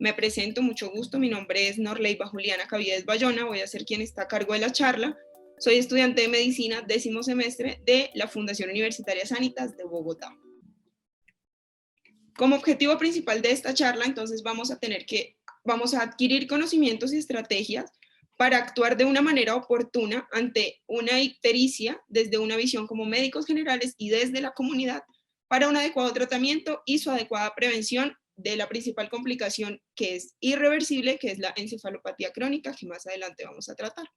Me presento, mucho gusto, mi nombre es Norleiva Juliana Caviedes Bayona, voy a ser quien está a cargo de la charla. Soy estudiante de Medicina, 10º semestre de la Fundación Universitaria Sanitas de Bogotá. Como objetivo principal de esta charla, entonces vamos a adquirir conocimientos y estrategias para actuar de una manera oportuna ante una ictericia desde una visión como médicos generales y desde la comunidad para un adecuado tratamiento y su adecuada prevención de la principal complicación que es irreversible, que es la encefalopatía crónica, que más adelante vamos a tratar.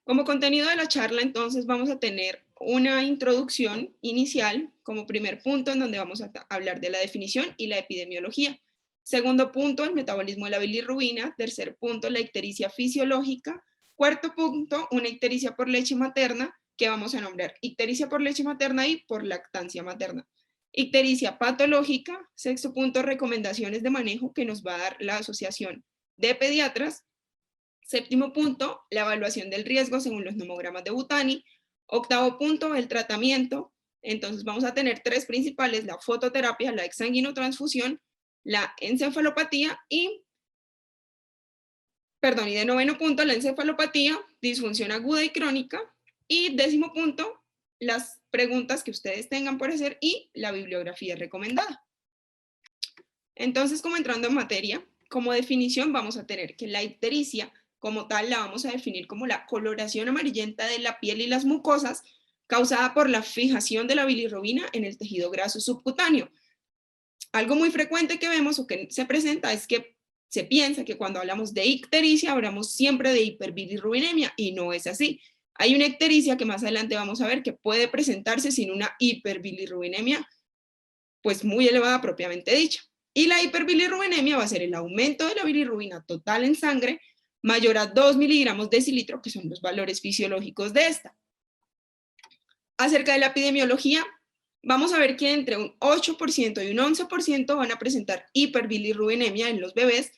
Como contenido de la charla, entonces, vamos a tener una introducción inicial como primer punto en donde vamos a hablar de la definición y la epidemiología. Segundo punto, el metabolismo de la bilirrubina. Tercer punto, la ictericia fisiológica. Cuarto punto, una ictericia por leche materna, que vamos a nombrar ictericia por leche materna y por lactancia materna. Ictericia patológica. Sexto punto, recomendaciones de manejo que nos va a dar la Asociación de Pediatras. Séptimo punto, la evaluación del riesgo según los nomogramas de Butani. Octavo punto, el tratamiento. Entonces vamos a tener tres principales: la fototerapia, la exsanguinotransfusión, la encefalopatía y de noveno punto, la encefalopatía, disfunción aguda y crónica. Y décimo punto, las preguntas que ustedes tengan por hacer y la bibliografía recomendada. Entonces, como entrando en materia, como definición vamos a tener que la ictericia como tal la vamos a definir como la coloración amarillenta de la piel y las mucosas causada por la fijación de la bilirrubina en el tejido graso subcutáneo. Algo muy frecuente que vemos o que se presenta es que se piensa que cuando hablamos de ictericia hablamos siempre de hiperbilirrubinemia, y no es así. Hay una ictericia que más adelante vamos a ver que puede presentarse sin una hiperbilirrubinemia pues muy elevada propiamente dicha. Y la hiperbilirrubinemia va a ser el aumento de la bilirrubina total en sangre mayor a 2 miligramos decilitro, que son los valores fisiológicos de esta. Acerca de la epidemiología, vamos a ver que entre un 8% y un 11% van a presentar hiperbilirrubinemia en los bebés.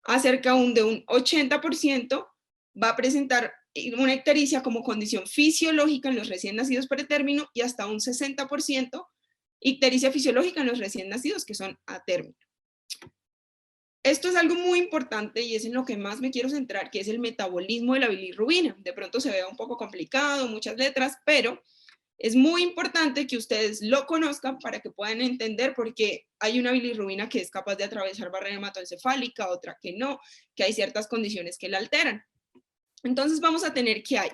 Acerca de un 80% va a presentar una ictericia como condición fisiológica en los recién nacidos pretérmino, y hasta un 60% ictericia fisiológica en los recién nacidos, que son a término. Esto es algo muy importante y es en lo que más me quiero centrar, que es el metabolismo de la bilirrubina. De pronto se vea un poco complicado, muchas letras, pero es muy importante que ustedes lo conozcan para que puedan entender por qué hay una bilirrubina que es capaz de atravesar barrera hematoencefálica, otra que no, que hay ciertas condiciones que la alteran. Entonces vamos a tener que hay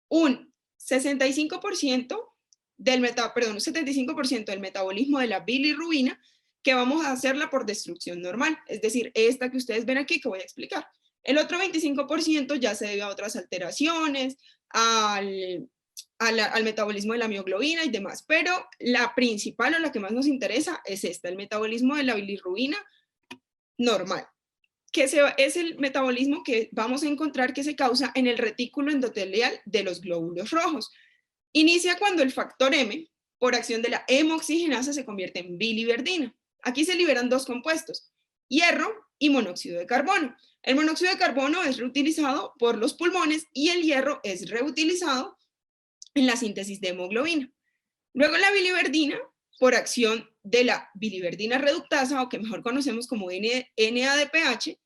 un 65% del metabolismo de la bilirrubina que vamos a hacerla por destrucción normal, es decir, esta que ustedes ven aquí que voy a explicar. El otro 25% ya se debe a otras alteraciones, al metabolismo de la mioglobina y demás, pero la principal o la que más nos interesa es esta, el metabolismo de la bilirrubina normal, que es el metabolismo que vamos a encontrar que se causa en el retículo endotelial de los glóbulos rojos. Inicia cuando el factor M, por acción de la hemoxigenasa, se convierte en biliverdina. Aquí se liberan dos compuestos, hierro y monóxido de carbono. El monóxido de carbono es reutilizado por los pulmones y el hierro es reutilizado en la síntesis de hemoglobina. Luego la biliverdina, por acción de la biliverdina reductasa, o que mejor conocemos como NADPH,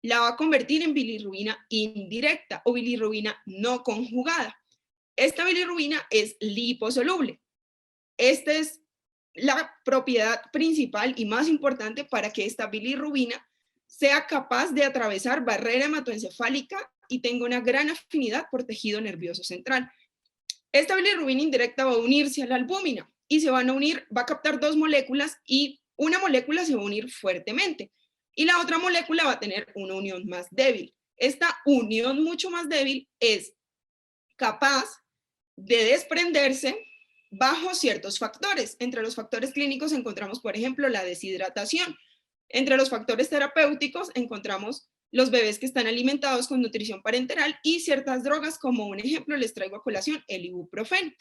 la va a convertir en bilirrubina indirecta o bilirrubina no conjugada. Esta bilirrubina es liposoluble. Esta es la propiedad principal y más importante para que esta bilirrubina sea capaz de atravesar barrera hematoencefálica y tenga una gran afinidad por tejido nervioso central. Esta bilirrubina indirecta va a unirse a la albúmina y se van a unir, va a captar dos moléculas y una molécula se va a unir fuertemente y la otra molécula va a tener una unión más débil. Esta unión mucho más débil es capaz de desprenderse bajo ciertos factores. Entre los factores clínicos encontramos, por ejemplo, la deshidratación. Entre los factores terapéuticos encontramos los bebés que están alimentados con nutrición parenteral y ciertas drogas, como un ejemplo les traigo a colación el ibuprofeno.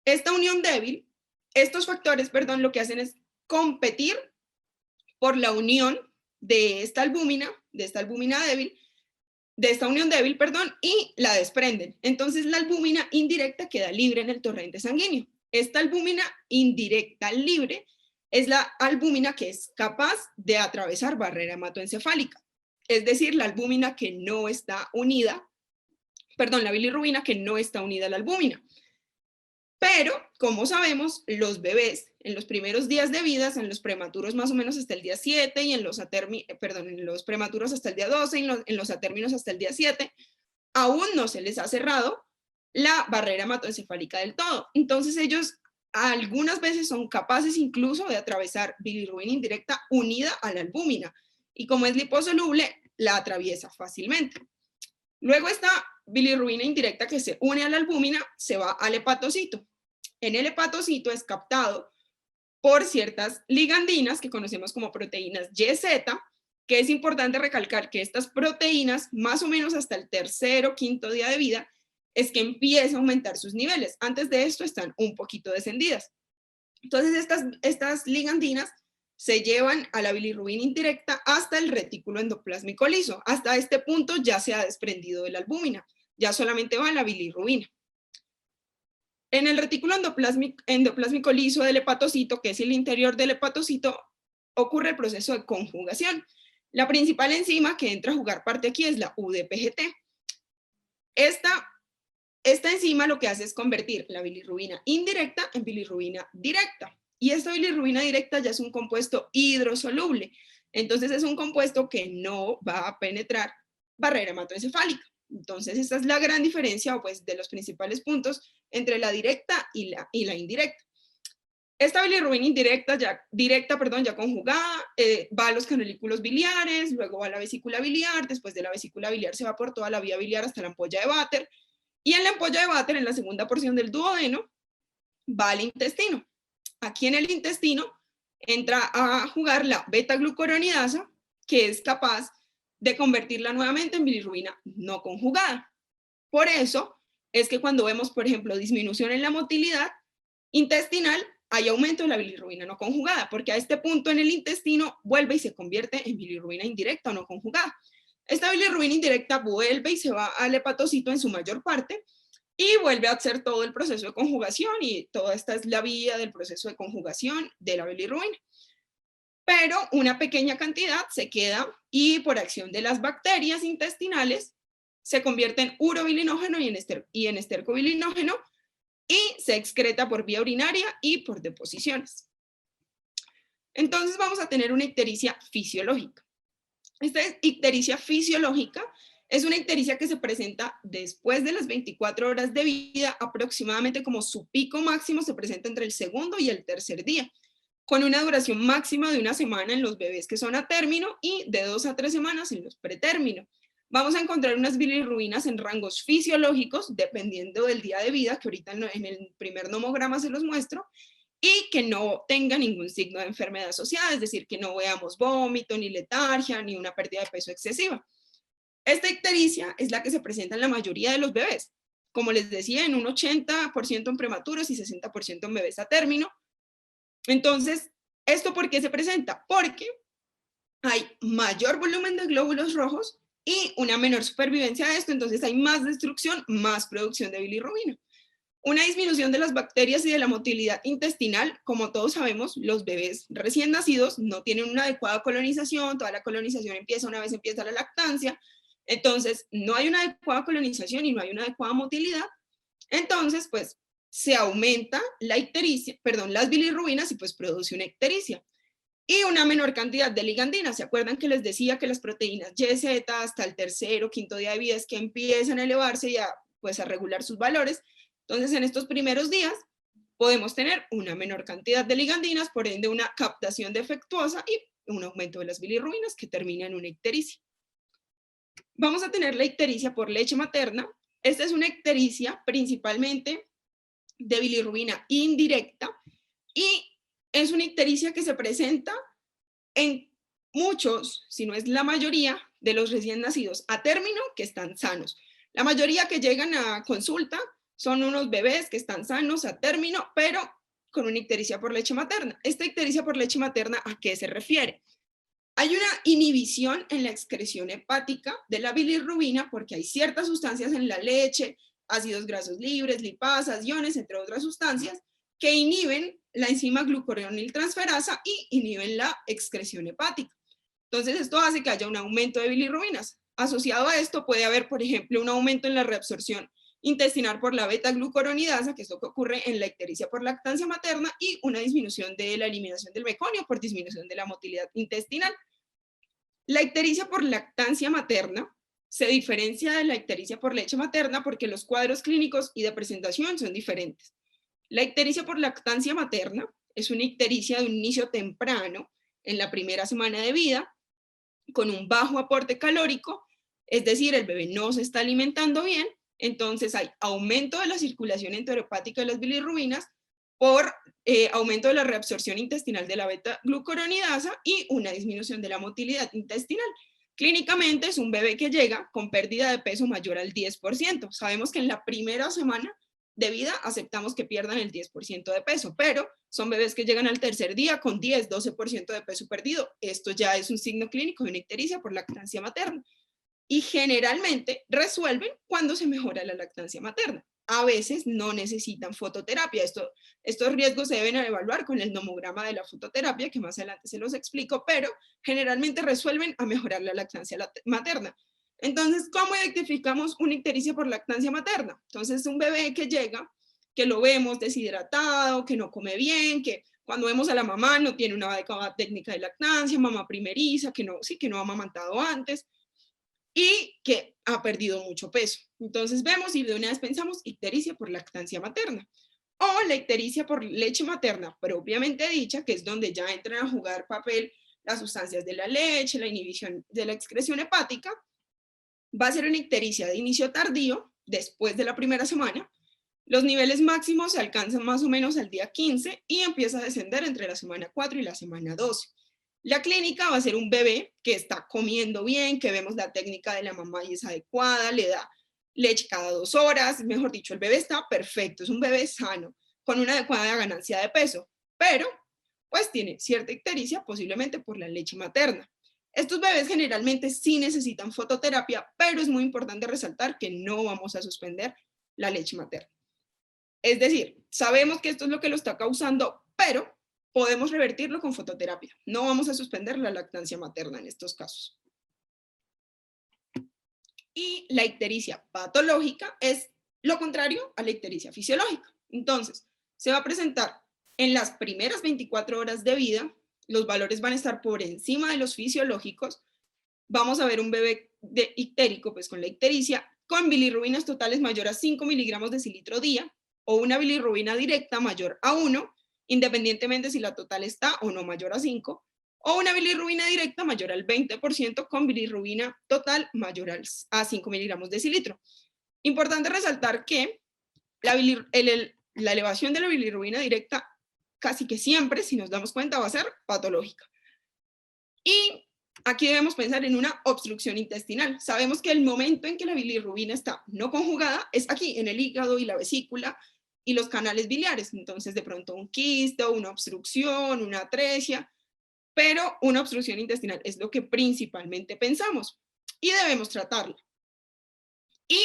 Esta unión débil, estos factores, lo que hacen es competir por la unión de esta albúmina débil, de esta unión débil, y la desprenden. Entonces la albúmina indirecta queda libre en el torrente sanguíneo. Esta albúmina indirecta libre es la albúmina que es capaz de atravesar barrera hematoencefálica. Es decir, la albúmina que no está unida, perdón, la bilirrubina que no está unida a la albúmina. Pero, como sabemos, los bebés en los primeros días de vida, en los prematuros más o menos hasta el día 7 y en los prematuros hasta el día 12 y en los atérminos hasta el día 7, aún no se les ha cerrado la barrera hematoencefálica del todo. Entonces ellos algunas veces son capaces incluso de atravesar bilirrubina indirecta unida a la albúmina. Y como es liposoluble, la atraviesa fácilmente. Luego esta bilirrubina indirecta que se une a la albúmina se va al hepatocito. En el hepatocito es captado por ciertas ligandinas que conocemos como proteínas YZ, que es importante recalcar que estas proteínas, más o menos hasta el tercer o quinto día de vida, es que empieza a aumentar sus niveles. Antes de esto están un poquito descendidas. Entonces estas ligandinas se llevan a la bilirrubina indirecta hasta el retículo endoplásmico liso. Hasta este punto ya se ha desprendido de la albúmina, ya solamente va la bilirrubina. En el retículo endoplásmico liso del hepatocito, que es el interior del hepatocito, ocurre el proceso de conjugación. La principal enzima que entra a jugar parte aquí es la UDPGT. Esta enzima lo que hace es convertir la bilirrubina indirecta en bilirrubina directa. Y esta bilirrubina directa ya es un compuesto hidrosoluble. Entonces es un compuesto que no va a penetrar barrera hematoencefálica. Entonces esta es la gran diferencia, o pues de los principales puntos entre la directa y la indirecta. Esta bilirrubina indirecta, ya conjugada, va a los canalículos biliares, luego va a la vesícula biliar, después de la vesícula biliar se va por toda la vía biliar hasta la ampolla de Vater, y en la ampolla de Vater, en la segunda porción del duodeno, va al intestino. Aquí en el intestino entra a jugar la beta-glucuronidasa, que es capaz de convertirla nuevamente en bilirrubina no conjugada. Por eso es que cuando vemos, por ejemplo, disminución en la motilidad intestinal, hay aumento de la bilirrubina no conjugada, porque a este punto en el intestino vuelve y se convierte en bilirrubina indirecta o no conjugada. Esta bilirrubina indirecta vuelve y se va al hepatocito en su mayor parte y vuelve a hacer todo el proceso de conjugación, y toda esta es la vía del proceso de conjugación de la bilirrubina. Pero una pequeña cantidad se queda y por acción de las bacterias intestinales se convierte en urobilinógeno y en estercobilinógeno y se excreta por vía urinaria y por deposiciones. Entonces vamos a tener una ictericia fisiológica. Esta ictericia fisiológica es una ictericia que se presenta después de las 24 horas de vida, aproximadamente como su pico máximo se presenta entre el segundo y el tercer día, con una duración máxima de 1 semana en los bebés que son a término y de 2 a 3 semanas en los pretérmino. Vamos a encontrar unas bilirrubinas en rangos fisiológicos, dependiendo del día de vida, que ahorita en el primer nomograma se los muestro, y que no tenga ningún signo de enfermedad asociada, es decir, que no veamos vómito, ni letargia, ni una pérdida de peso excesiva. Esta ictericia es la que se presenta en la mayoría de los bebés, como les decía, en un 80% en prematuros y 60% en bebés a término. Entonces, ¿esto por qué se presenta? Porque hay mayor volumen de glóbulos rojos y una menor supervivencia de esto, entonces hay más destrucción, más producción de bilirrubina. Una disminución de las bacterias y de la motilidad intestinal. Como todos sabemos, los bebés recién nacidos no tienen una adecuada colonización, toda la colonización empieza una vez empieza la lactancia, entonces no hay una adecuada colonización y no hay una adecuada motilidad, entonces pues se aumenta la ictericia, las bilirrubinas y pues produce una ictericia. Y una menor cantidad de ligandinas. ¿Se acuerdan que les decía que las proteínas YZ hasta el tercer o quinto día de vida es que empiezan a elevarse y pues a regular sus valores? Entonces, en estos primeros días podemos tener una menor cantidad de ligandinas, por ende una captación defectuosa y un aumento de las bilirrubinas que termina en una ictericia. Vamos a tener la ictericia por leche materna. Esta es una ictericia principalmente de bilirrubina indirecta y es una ictericia que se presenta en muchos, si no es la mayoría, de los recién nacidos a término que están sanos. La mayoría que llegan a consulta son unos bebés que están sanos a término, pero con una ictericia por leche materna. Esta ictericia por leche materna, ¿a qué se refiere? Hay una inhibición en la excreción hepática de la bilirrubina porque hay ciertas sustancias en la leche, ácidos grasos libres, lipasas, iones, entre otras sustancias, que inhiben la enzima glucuroniltransferasa y inhiben la excreción hepática. Entonces esto hace que haya un aumento de bilirrubinas. Asociado a esto puede haber, por ejemplo, un aumento en la reabsorción intestinal por la beta-glucuronidasa, que es lo que ocurre en la ictericia por lactancia materna, y una disminución de la eliminación del meconio por disminución de la motilidad intestinal. La ictericia por lactancia materna se diferencia de la ictericia por leche materna porque los cuadros clínicos y de presentación son diferentes. La ictericia por lactancia materna es una ictericia de un inicio temprano en la primera semana de vida, con un bajo aporte calórico, es decir, el bebé no se está alimentando bien, entonces hay aumento de la circulación enterohepática de las bilirrubinas por aumento de la reabsorción intestinal de la beta-glucuronidasa y una disminución de la motilidad intestinal. Clínicamente es un bebé que llega con pérdida de peso mayor al 10%. Sabemos que en la primera semana de vida aceptamos que pierdan el 10% de peso, pero son bebés que llegan al tercer día con 10, 12% de peso perdido. Esto ya es un signo clínico de una ictericia por lactancia materna. Y generalmente resuelven cuando se mejora la lactancia materna. A veces no necesitan fototerapia. Estos riesgos se deben evaluar con el nomograma de la fototerapia, que más adelante se los explico, pero generalmente resuelven a mejorar la lactancia materna. Entonces, ¿cómo identificamos una ictericia por lactancia materna? Entonces, un bebé que llega, que lo vemos deshidratado, que no come bien, que cuando vemos a la mamá no tiene una adecuada técnica de lactancia, mamá primeriza, que no ha amamantado antes, y que ha perdido mucho peso. Entonces vemos y de una vez pensamos ictericia por lactancia materna. O la ictericia por leche materna propiamente dicha, que es donde ya entran a jugar papel las sustancias de la leche, la inhibición de la excreción hepática, va a ser una ictericia de inicio tardío, después de la primera semana. Los niveles máximos se alcanzan más o menos al día 15 y empieza a descender entre la semana 4 y la semana 12. La clínica va a ser un bebé que está comiendo bien, que vemos la técnica de la mamá y es adecuada, le da leche cada 2 horas, mejor dicho, el bebé está perfecto, es un bebé sano, con una adecuada ganancia de peso, pero pues tiene cierta ictericia, posiblemente por la leche materna. Estos bebés generalmente sí necesitan fototerapia, pero es muy importante resaltar que no vamos a suspender la leche materna. Es decir, sabemos que esto es lo que lo está causando, pero podemos revertirlo con fototerapia. No vamos a suspender la lactancia materna en estos casos. Y la ictericia patológica es lo contrario a la ictericia fisiológica. Entonces, se va a presentar en las primeras 24 horas de vida, los valores van a estar por encima de los fisiológicos, vamos a ver un bebé ictérico, pues con la ictericia, con bilirrubinas totales mayor a 5 miligramos decilitro día, o una bilirrubina directa mayor a 1, independientemente si la total está o no mayor a 5, o una bilirrubina directa mayor al 20% con bilirrubina total mayor a 5 miligramos decilitro. Importante resaltar que la elevación de la bilirrubina directa casi que siempre, si nos damos cuenta, va a ser patológica. Y aquí debemos pensar en una obstrucción intestinal. Sabemos que el momento en que la bilirrubina está no conjugada es aquí, en el hígado y la vesícula y los canales biliares. Entonces, de pronto un quiste, una obstrucción, una atresia, pero una obstrucción intestinal es lo que principalmente pensamos y debemos tratarla. Y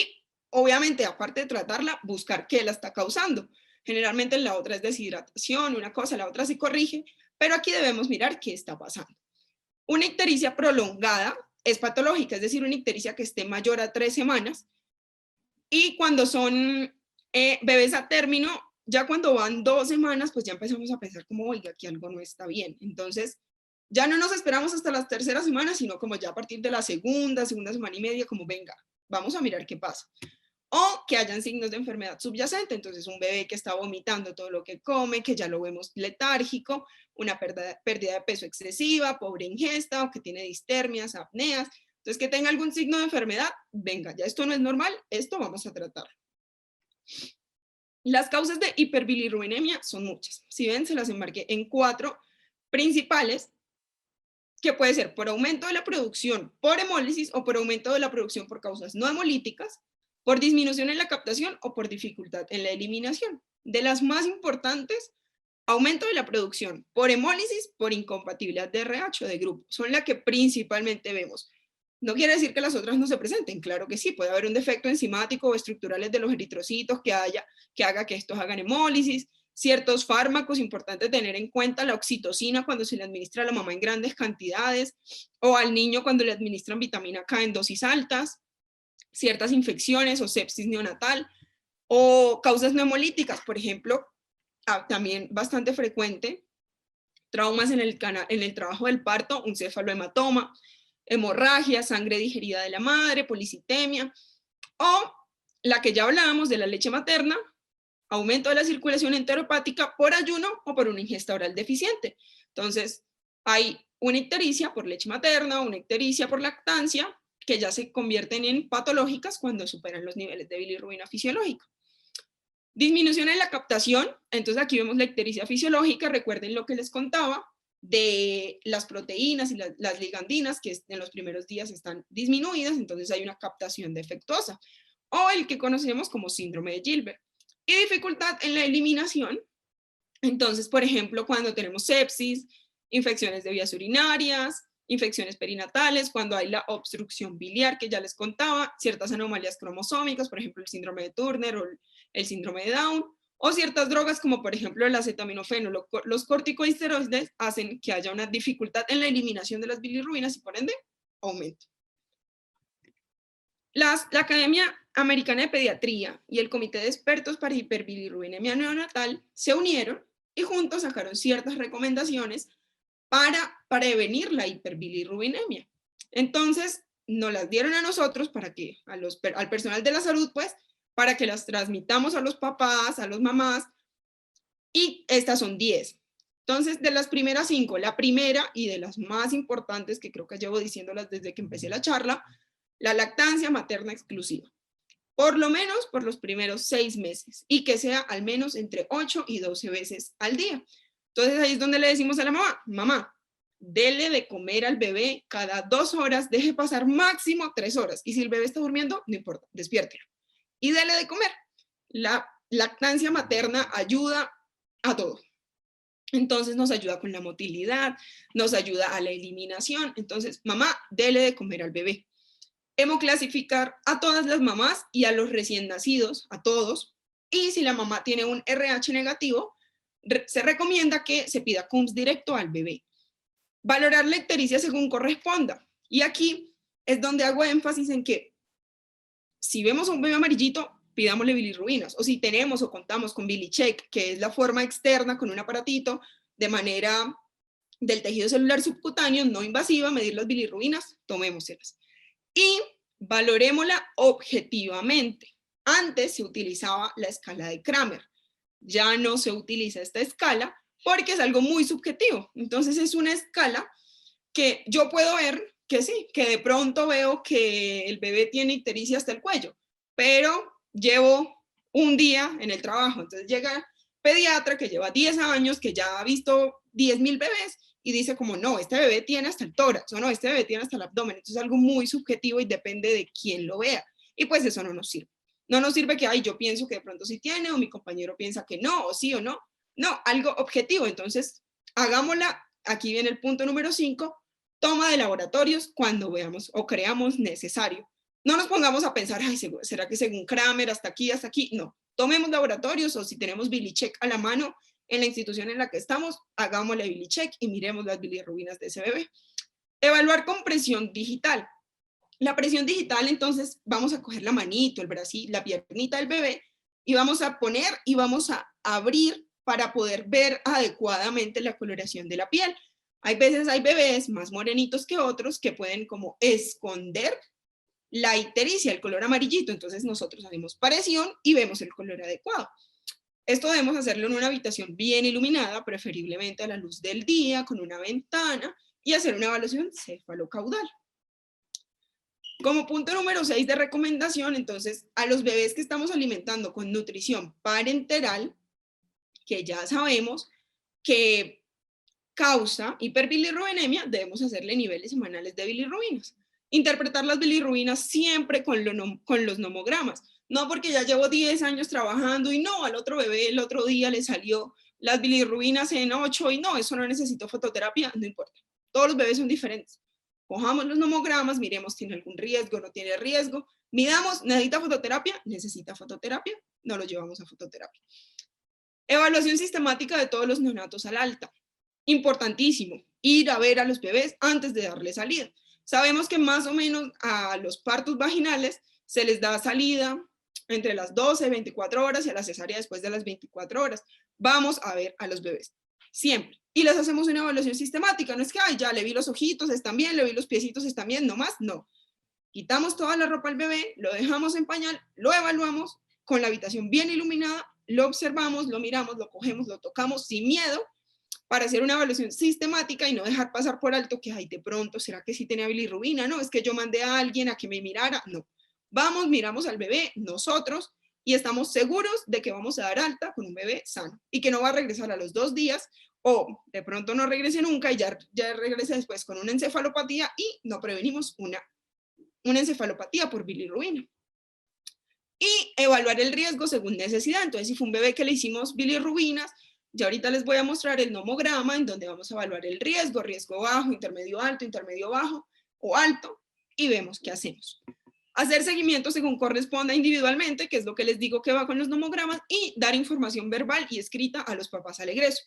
obviamente, aparte de tratarla, buscar qué la está causando. Generalmente la otra es deshidratación, una cosa, la otra se corrige, pero aquí debemos mirar qué está pasando. Una ictericia prolongada es patológica, es decir, una ictericia que esté mayor a 3 semanas. Y cuando son bebés a término, ya cuando van 2 semanas, pues ya empezamos a pensar como, oiga, aquí algo no está bien. Entonces, ya no nos esperamos hasta las terceras semanas, sino como ya a partir de la segunda semana y media, como venga, vamos a mirar qué pasa. O que hayan signos de enfermedad subyacente, entonces un bebé que está vomitando todo lo que come, que ya lo vemos letárgico, una pérdida de peso excesiva, pobre ingesta, o que tiene distermias, apneas, entonces que tenga algún signo de enfermedad, venga, ya esto no es normal, esto vamos a tratar. Las causas de hiperbilirrubinemia son muchas, si ven se las enmarqué en 4 principales, que puede ser por aumento de la producción por hemólisis o por aumento de la producción por causas no hemolíticas, por disminución en la captación o por dificultad en la eliminación. De las más importantes, aumento de la producción por hemólisis, por incompatibilidad de RH o de grupo. Son las que principalmente vemos. No quiere decir que las otras no se presenten, claro que sí, puede haber un defecto enzimático o estructurales de los eritrocitos que haga que estos hagan hemólisis, ciertos fármacos, importante tener en cuenta la oxitocina cuando se le administra a la mamá en grandes cantidades, o al niño cuando le administran vitamina K en dosis altas, ciertas infecciones o sepsis neonatal, o causas neumolíticas, por ejemplo, también bastante frecuente, traumas en el trabajo del parto, un cefalohematoma, hemorragia, sangre digerida de la madre, policitemia, o la que ya hablábamos de la leche materna, aumento de la circulación enteropática por ayuno o por una ingesta oral deficiente. Entonces, hay una ictericia por leche materna, una ictericia por lactancia, que ya se convierten en patológicas cuando superan los niveles de bilirrubina fisiológica. Disminución en la captación, entonces aquí vemos la ictericia fisiológica, recuerden lo que les contaba de las proteínas y las ligandinas que en los primeros días están disminuidas, entonces hay una captación defectuosa, o el que conocemos como síndrome de Gilbert. Y dificultad en la eliminación, entonces, por ejemplo, cuando tenemos sepsis, infecciones de vías urinarias, infecciones perinatales, cuando hay la obstrucción biliar que ya les contaba, ciertas anomalías cromosómicas, por ejemplo, el síndrome de Turner o el síndrome de Down, o ciertas drogas como por ejemplo el acetaminofén o los corticosteroides hacen que haya una dificultad en la eliminación de las bilirrubinas y por ende aumento. La Academia Americana de Pediatría y el Comité de Expertos para Hiperbilirrubinemia Neonatal se unieron y juntos sacaron ciertas recomendaciones para prevenir la hiperbilirrubinemia. Entonces, nos las dieron a nosotros para que, al personal de la salud, pues, para que las transmitamos a los papás, a las mamás, y estas son 10. Entonces, de las primeras 5, la primera y de las más importantes, que creo que llevo diciéndolas desde que empecé la charla, la lactancia materna exclusiva. Por lo menos por los primeros 6 meses y que sea al menos entre 8 y 12 veces al día. Entonces ahí es donde le decimos a la mamá, mamá, dele de comer al bebé cada 2 horas, deje pasar máximo 3 horas. Y si el bebé está durmiendo, no importa, despiértelo. Y dele de comer. La lactancia materna ayuda a todo. Entonces nos ayuda con la motilidad, nos ayuda a la eliminación. Entonces, mamá, dele de comer al bebé. Hemoclasificar a todas las mamás y a los recién nacidos, a todos. Y si la mamá tiene un RH negativo, se recomienda que se pida CUMS directo al bebé. Valorar la ictericia según corresponda. Y aquí es donde hago énfasis en que si vemos a un bebé amarillito, pidámosle bilirrubinas. O si tenemos o contamos con BiliCheck, que es la forma externa con un aparatito de manera del tejido celular subcutáneo no invasiva, medir las bilirrubinas, tomémoselas. Y valorémosla objetivamente. Antes se utilizaba la escala de Kramer. Ya no se utiliza esta escala porque es algo muy subjetivo. Entonces es una escala que yo puedo ver que sí, que de pronto veo que el bebé tiene ictericia hasta el cuello, pero llevo un día en el trabajo. Entonces llega pediatra que lleva 10 años, que ya ha visto 10.000 bebés y dice como, no, este bebé tiene hasta el tórax, o no, este bebé tiene hasta el abdomen. Entonces es algo muy subjetivo y depende de quién lo vea. Y pues eso no nos sirve. No nos sirve que, ay, yo pienso que de pronto sí tiene, o mi compañero piensa que no, o sí o no. No, algo objetivo. Entonces, hagámosla, aquí viene el punto número 5, toma de laboratorios cuando veamos o creamos necesario. No nos pongamos a pensar, ay, ¿será que según Kramer hasta aquí, hasta aquí? No, tomemos laboratorios o si tenemos BiliCheck a la mano en la institución en la que estamos, hagámosle BiliCheck y miremos las bilirrubinas de ese bebé. Evaluar con presión digital. La presión digital, entonces, vamos a coger la manito, el bracito, la piernita del bebé y vamos a poner y vamos a abrir para poder ver adecuadamente la coloración de la piel. Hay veces hay bebés más morenitos que otros que pueden como esconder la ictericia, el color amarillito, entonces nosotros hacemos presión y vemos el color adecuado. Esto debemos hacerlo en una habitación bien iluminada, preferiblemente a la luz del día, con una ventana, y hacer una evaluación cefalocaudal. Como punto número 6 de recomendación, entonces, a los bebés que estamos alimentando con nutrición parenteral, que ya sabemos que causa hiperbilirrubinemia, debemos hacerle niveles semanales de bilirrubinas. Interpretar las bilirrubinas siempre con los nomogramas. No porque ya llevo 10 años trabajando y no, al otro bebé el otro día le salió las bilirrubinas en 8 y no, eso no necesito fototerapia, no importa. Todos los bebés son diferentes. Cojamos los nomogramas, miremos, ¿tiene algún riesgo? ¿No tiene riesgo? Midamos, ¿necesita fototerapia? ¿Necesita fototerapia? No lo llevamos a fototerapia. Evaluación sistemática de todos los neonatos al alta. Importantísimo, ir a ver a los bebés antes de darle salida. Sabemos que más o menos a los partos vaginales se les da salida entre las 12 y 24 horas y a la cesárea después de las 24 horas. Vamos a ver a los bebés, siempre. Y les hacemos una evaluación sistemática. No es que, ay, ya le vi los ojitos, están bien, le vi los piecitos, están bien, no más, no. Quitamos toda la ropa al bebé, lo dejamos en pañal, lo evaluamos con la habitación bien iluminada, lo observamos, lo miramos, lo cogemos, lo tocamos sin miedo para hacer una evaluación sistemática y no dejar pasar por alto que, ay, de pronto, ¿será que sí tenía bilirrubina? No, es que yo mandé a alguien a que me mirara. No, vamos, miramos al bebé, nosotros, y estamos seguros de que vamos a dar alta con un bebé sano y que no va a regresar a los 2 días o de pronto no regrese nunca y ya regrese después con una encefalopatía y no prevenimos una encefalopatía por bilirrubina. Y evaluar el riesgo según necesidad. Entonces, si fue un bebé que le hicimos bilirrubinas, ya ahorita les voy a mostrar el nomograma en donde vamos a evaluar el riesgo, riesgo bajo, intermedio bajo o alto, y vemos qué hacemos. Hacer seguimiento según corresponda individualmente, que es lo que les digo que va con los nomogramas, y dar información verbal y escrita a los papás al egreso.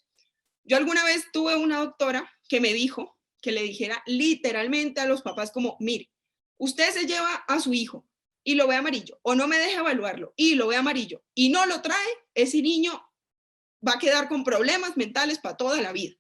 Yo alguna vez tuve una doctora que me dijo que le dijera literalmente a los papás como, mire, usted se lleva a su hijo y lo ve amarillo, o no me deja evaluarlo y lo ve amarillo y no lo trae, ese niño va a quedar con problemas mentales para toda la vida.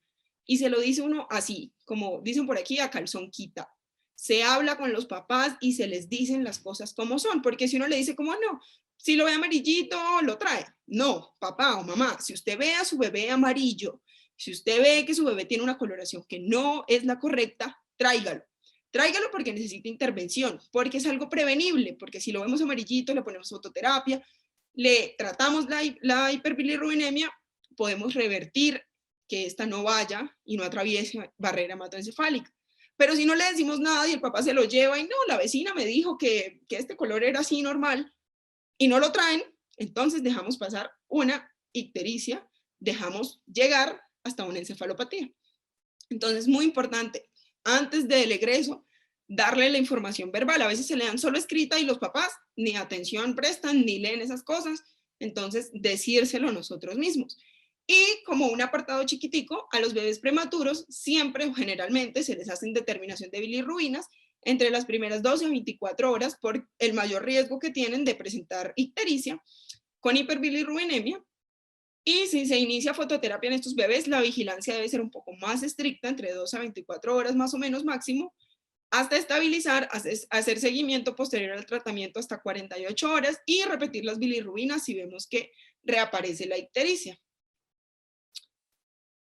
Y se lo dice uno así, como dicen por aquí, a calzón quita. Se habla con los papás y se les dicen las cosas como son, porque si uno le dice como no, si lo ve amarillito, lo trae. No, papá o mamá, si usted ve a su bebé amarillo, si usted ve que su bebé tiene una coloración que no es la correcta, tráigalo. Tráigalo porque necesita intervención, porque es algo prevenible, porque si lo vemos amarillito, le ponemos fototerapia, le tratamos la hiperbilirrubinemia, podemos revertir que esta no vaya y no atraviese barrera hematoencefálica. Pero si no le decimos nada y el papá se lo lleva y no, la vecina me dijo que este color era así normal y no lo traen, entonces dejamos pasar una ictericia, dejamos llegar hasta una encefalopatía. Entonces, muy importante, antes del egreso, darle la información verbal. A veces se le dan solo escrita y los papás ni atención prestan, ni leen esas cosas. Entonces, decírselo nosotros mismos. Y como un apartado chiquitico, a los bebés prematuros siempre o generalmente se les hacen determinación de bilirrubinas entre las primeras 12 a 24 horas por el mayor riesgo que tienen de presentar ictericia con hiperbilirrubinemia. Y si se inicia fototerapia en estos bebés, la vigilancia debe ser un poco más estricta, entre 2 a 24 horas más o menos máximo, hasta estabilizar, hacer seguimiento posterior al tratamiento hasta 48 horas y repetir las bilirrubinas si vemos que reaparece la ictericia.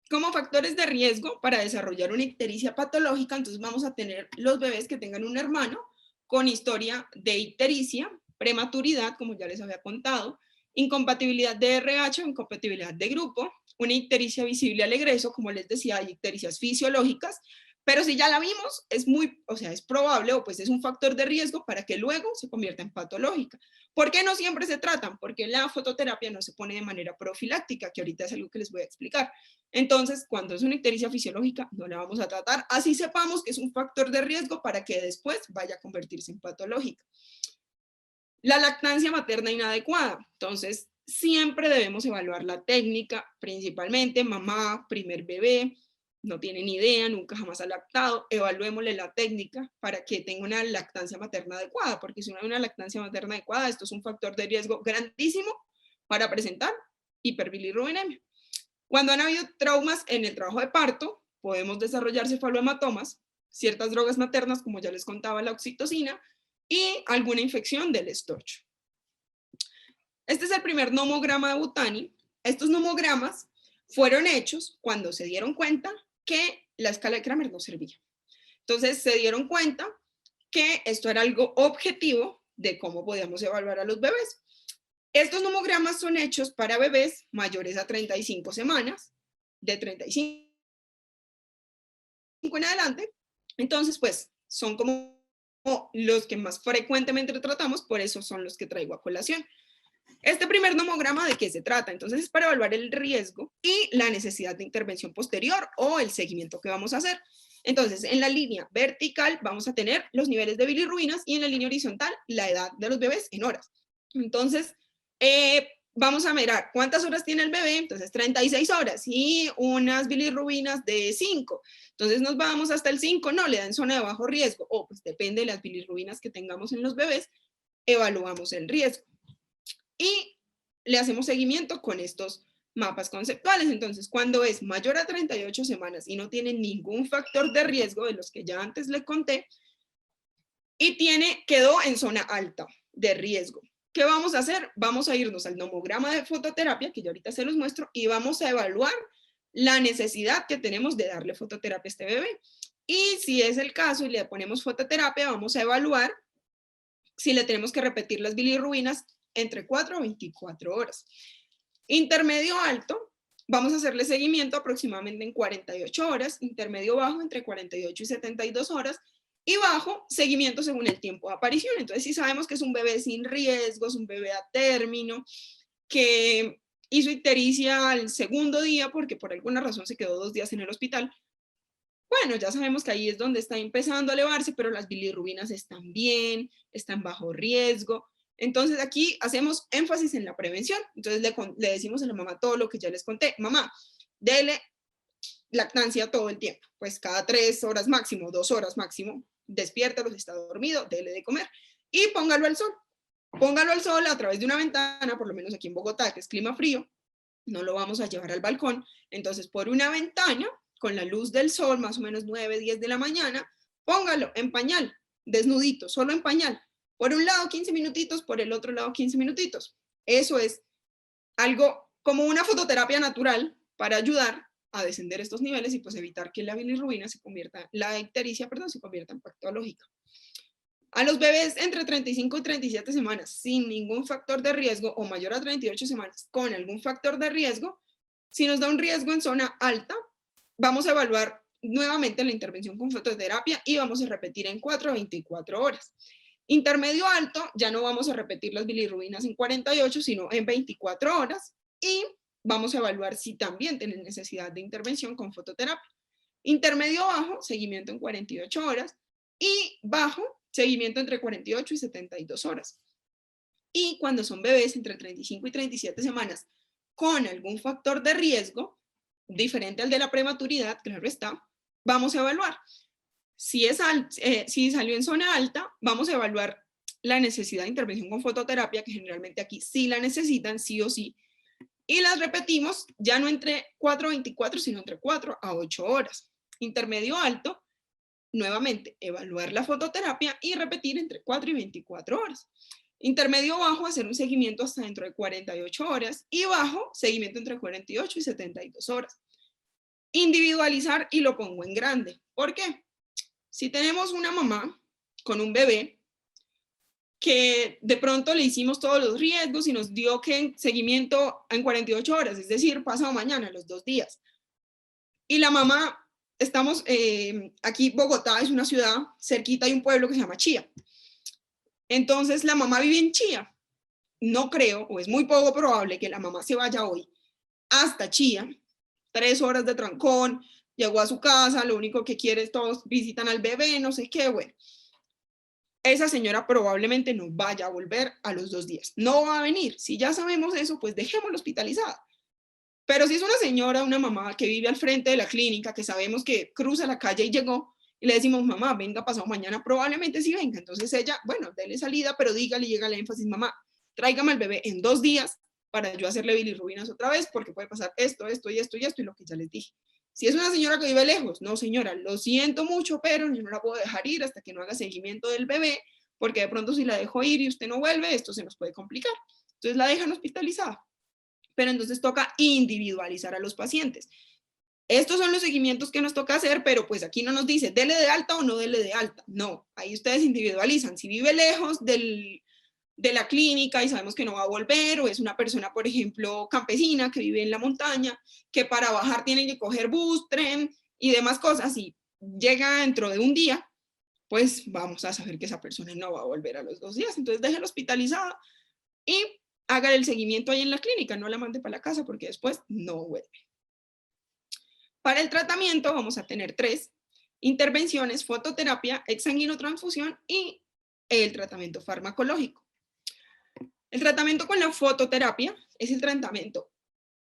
Como factores de riesgo para desarrollar una ictericia patológica, entonces vamos a tener los bebés que tengan un hermano con historia de ictericia, prematuridad, como ya les había contado, incompatibilidad de RH o incompatibilidad de grupo, una ictericia visible al egreso, como les decía, hay ictericias fisiológicas, pero si ya la vimos, es probable o pues es un factor de riesgo para que luego se convierta en patológica. ¿Por qué no siempre se tratan? Porque la fototerapia no se pone de manera profiláctica, que ahorita es algo que les voy a explicar. Entonces, cuando es una ictericia fisiológica, no la vamos a tratar, así sepamos que es un factor de riesgo para que después vaya a convertirse en patológica. La lactancia materna inadecuada. Entonces, siempre debemos evaluar la técnica, principalmente mamá, primer bebé, no tiene ni idea, nunca jamás ha lactado, evaluémosle la técnica para que tenga una lactancia materna adecuada, porque si no hay una lactancia materna adecuada, esto es un factor de riesgo grandísimo para presentar hiperbilirrubinemia. Cuando han habido traumas en el trabajo de parto, podemos desarrollar cefalohematomas, ciertas drogas maternas, como ya les contaba, la oxitocina, y alguna infección del estorcho. Este es el primer nomograma de Butani. Estos nomogramas fueron hechos cuando se dieron cuenta que la escala de Kramer no servía. Entonces se dieron cuenta que esto era algo objetivo de cómo podíamos evaluar a los bebés. Estos nomogramas son hechos para bebés mayores a 35 semanas, de 35 en adelante. Entonces, pues, son como los que más frecuentemente tratamos, por eso son los que traigo a colación. Este primer nomograma, ¿de qué se trata? Entonces, es para evaluar el riesgo y la necesidad de intervención posterior o el seguimiento que vamos a hacer. Entonces, en la línea vertical vamos a tener los niveles de bilirrubinas y en la línea horizontal la edad de los bebés en horas. Entonces, vamos a mirar cuántas horas tiene el bebé, entonces 36 horas y unas bilirrubinas de 5. Entonces nos vamos hasta el 5, no, le da en zona de bajo riesgo, o pues depende de las bilirrubinas que tengamos en los bebés, evaluamos el riesgo. Y le hacemos seguimiento con estos mapas conceptuales. Entonces, cuando es mayor a 38 semanas y no tiene ningún factor de riesgo de los que ya antes le conté, y quedó en zona alta de riesgo. ¿Qué vamos a hacer? Vamos a irnos al nomograma de fototerapia, que yo ahorita se los muestro, y vamos a evaluar la necesidad que tenemos de darle fototerapia a este bebé. Y si es el caso y le ponemos fototerapia, vamos a evaluar si le tenemos que repetir las bilirrubinas entre 4 a 24 horas. Intermedio alto, vamos a hacerle seguimiento aproximadamente en 48 horas, intermedio bajo entre 48 y 72 horas, y bajo, seguimiento según el tiempo de aparición. Entonces, si sabemos que es un bebé sin riesgos, un bebé a término, que hizo ictericia al segundo día porque por alguna razón se quedó 2 días en el hospital, bueno, ya sabemos que ahí es donde está empezando a elevarse, pero las bilirrubinas están bien, están bajo riesgo. Entonces aquí hacemos énfasis en la prevención. Entonces le decimos a la mamá todo lo que ya les conté. Mamá, dele lactancia todo el tiempo, pues cada 3 horas máximo, 2 horas máximo, despiértalo si está dormido, dele de comer y póngalo al sol. Póngalo al sol a través de una ventana, por lo menos aquí en Bogotá, que es clima frío, no lo vamos a llevar al balcón. Entonces por una ventana, con la luz del sol, más o menos 9, 10 de la mañana, póngalo en pañal, desnudito, solo en pañal. Por un lado 15 minutitos, por el otro lado 15 minutitos. Eso es algo como una fototerapia natural para ayudar a descender estos niveles y pues evitar que la bilirrubina la ictericia, se convierta en patológica. A los bebés entre 35 y 37 semanas sin ningún factor de riesgo o mayor a 38 semanas con algún factor de riesgo, si nos da un riesgo en zona alta, vamos a evaluar nuevamente la intervención con fototerapia y vamos a repetir en 4 a 24 horas. Intermedio alto, ya no vamos a repetir las bilirrubinas en 48, sino en 24 horas y vamos a evaluar si también tienen necesidad de intervención con fototerapia. Intermedio bajo, seguimiento en 48 horas y bajo, seguimiento entre 48 y 72 horas. Y cuando son bebés entre 35 y 37 semanas con algún factor de riesgo, diferente al de la prematuridad, claro está, vamos a evaluar. Si salió en zona alta, vamos a evaluar la necesidad de intervención con fototerapia, que generalmente aquí sí la necesitan, sí o sí, y las repetimos ya no entre 4 a 24, sino entre 4 a 8 horas. Intermedio alto, nuevamente, evaluar la fototerapia y repetir entre 4 y 24 horas. Intermedio bajo, hacer un seguimiento hasta dentro de 48 horas y bajo, seguimiento entre 48 y 72 horas. Individualizar y lo pongo en grande. ¿Por qué? Si tenemos una mamá con un bebé que de pronto le hicimos todos los riesgos y nos dio que en seguimiento en 48 horas, es decir, pasado mañana, los 2 días, y la mamá, estamos aquí, Bogotá es una ciudad, cerquita hay un pueblo que se llama Chía. Entonces la mamá vive en Chía. No creo, o es muy poco probable que la mamá se vaya hoy hasta Chía, 3 horas de trancón, llegó a su casa, lo único que quiere es todos visitan al bebé, no sé qué, bueno. Esa señora probablemente no vaya a volver a los 2 días. No va a venir. Si ya sabemos eso, pues dejémosla hospitalizada. Pero si es una señora, una mamá que vive al frente de la clínica, que sabemos que cruza la calle y llegó, y le decimos, mamá, venga pasado mañana, probablemente sí venga. Entonces ella, bueno, dele salida, pero dígale, llega el énfasis, mamá, tráigame al bebé en 2 días para yo hacerle bilirrubinas otra vez, porque puede pasar esto, esto y esto y esto, y lo que ya les dije. Si es una señora que vive lejos, no señora, lo siento mucho, pero yo no la puedo dejar ir hasta que no haga seguimiento del bebé, porque de pronto si la dejo ir y usted no vuelve, esto se nos puede complicar. Entonces la dejan hospitalizada. Pero entonces toca individualizar a los pacientes. Estos son los seguimientos que nos toca hacer, pero pues aquí no nos dice, dele de alta o no dele de alta. No, ahí ustedes individualizan. Si vive lejos de la clínica y sabemos que no va a volver, o es una persona, por ejemplo, campesina que vive en la montaña, que para bajar tiene que coger bus, tren y demás cosas, y llega dentro de un día, pues vamos a saber que esa persona no va a volver a los 2 días. Entonces déjela hospitalizada y haga el seguimiento ahí en la clínica, no la mande para la casa porque después no vuelve. Para el tratamiento vamos a tener 3 intervenciones: fototerapia, exsanguinotransfusión y el tratamiento farmacológico. El tratamiento con la fototerapia es el tratamiento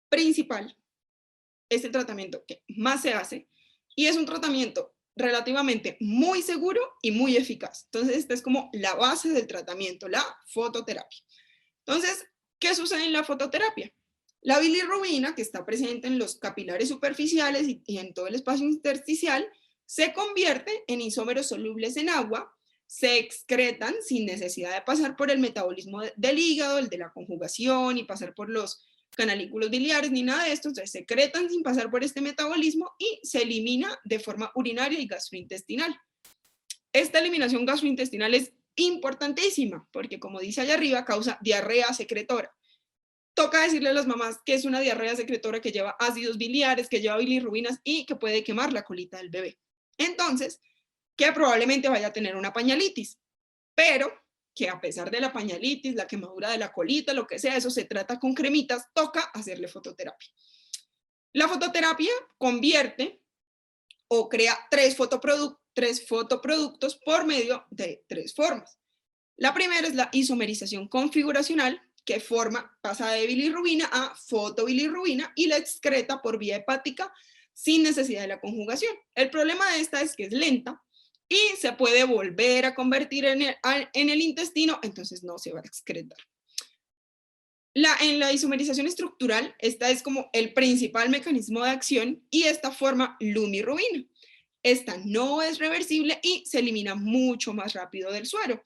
principal, es el tratamiento que más se hace y es un tratamiento relativamente muy seguro y muy eficaz. Entonces, esta es como la base del tratamiento, la fototerapia. Entonces, ¿qué sucede en la fototerapia? La bilirrubina, que está presente en los capilares superficiales y en todo el espacio intersticial, se convierte en isómeros solubles en agua, se excretan sin necesidad de pasar por el metabolismo del hígado, el de la conjugación y pasar por los canalículos biliares ni nada de esto, se secretan sin pasar por este metabolismo y se elimina de forma urinaria y gastrointestinal. Esta eliminación gastrointestinal es importantísima porque, como dice allá arriba, causa diarrea secretora. Toca decirle a las mamás que es una diarrea secretora que lleva ácidos biliares, que lleva bilirrubinas y que puede quemar la colita del bebé. Entonces, que probablemente vaya a tener una pañalitis, pero que a pesar de la pañalitis, la quemadura de la colita, lo que sea, eso se trata con cremitas, toca hacerle fototerapia. La fototerapia convierte o crea tres fotoproductos por medio de tres formas. La primera es la isomerización configuracional, que pasa de bilirrubina a fotobilirrubina y la excreta por vía hepática sin necesidad de la conjugación. El problema de esta es que es lenta y se puede volver a convertir en el intestino, entonces no se va a excretar. En la isomerización estructural, esta es como el principal mecanismo de acción y esta forma lumirrubina. Esta no es reversible y se elimina mucho más rápido del suero.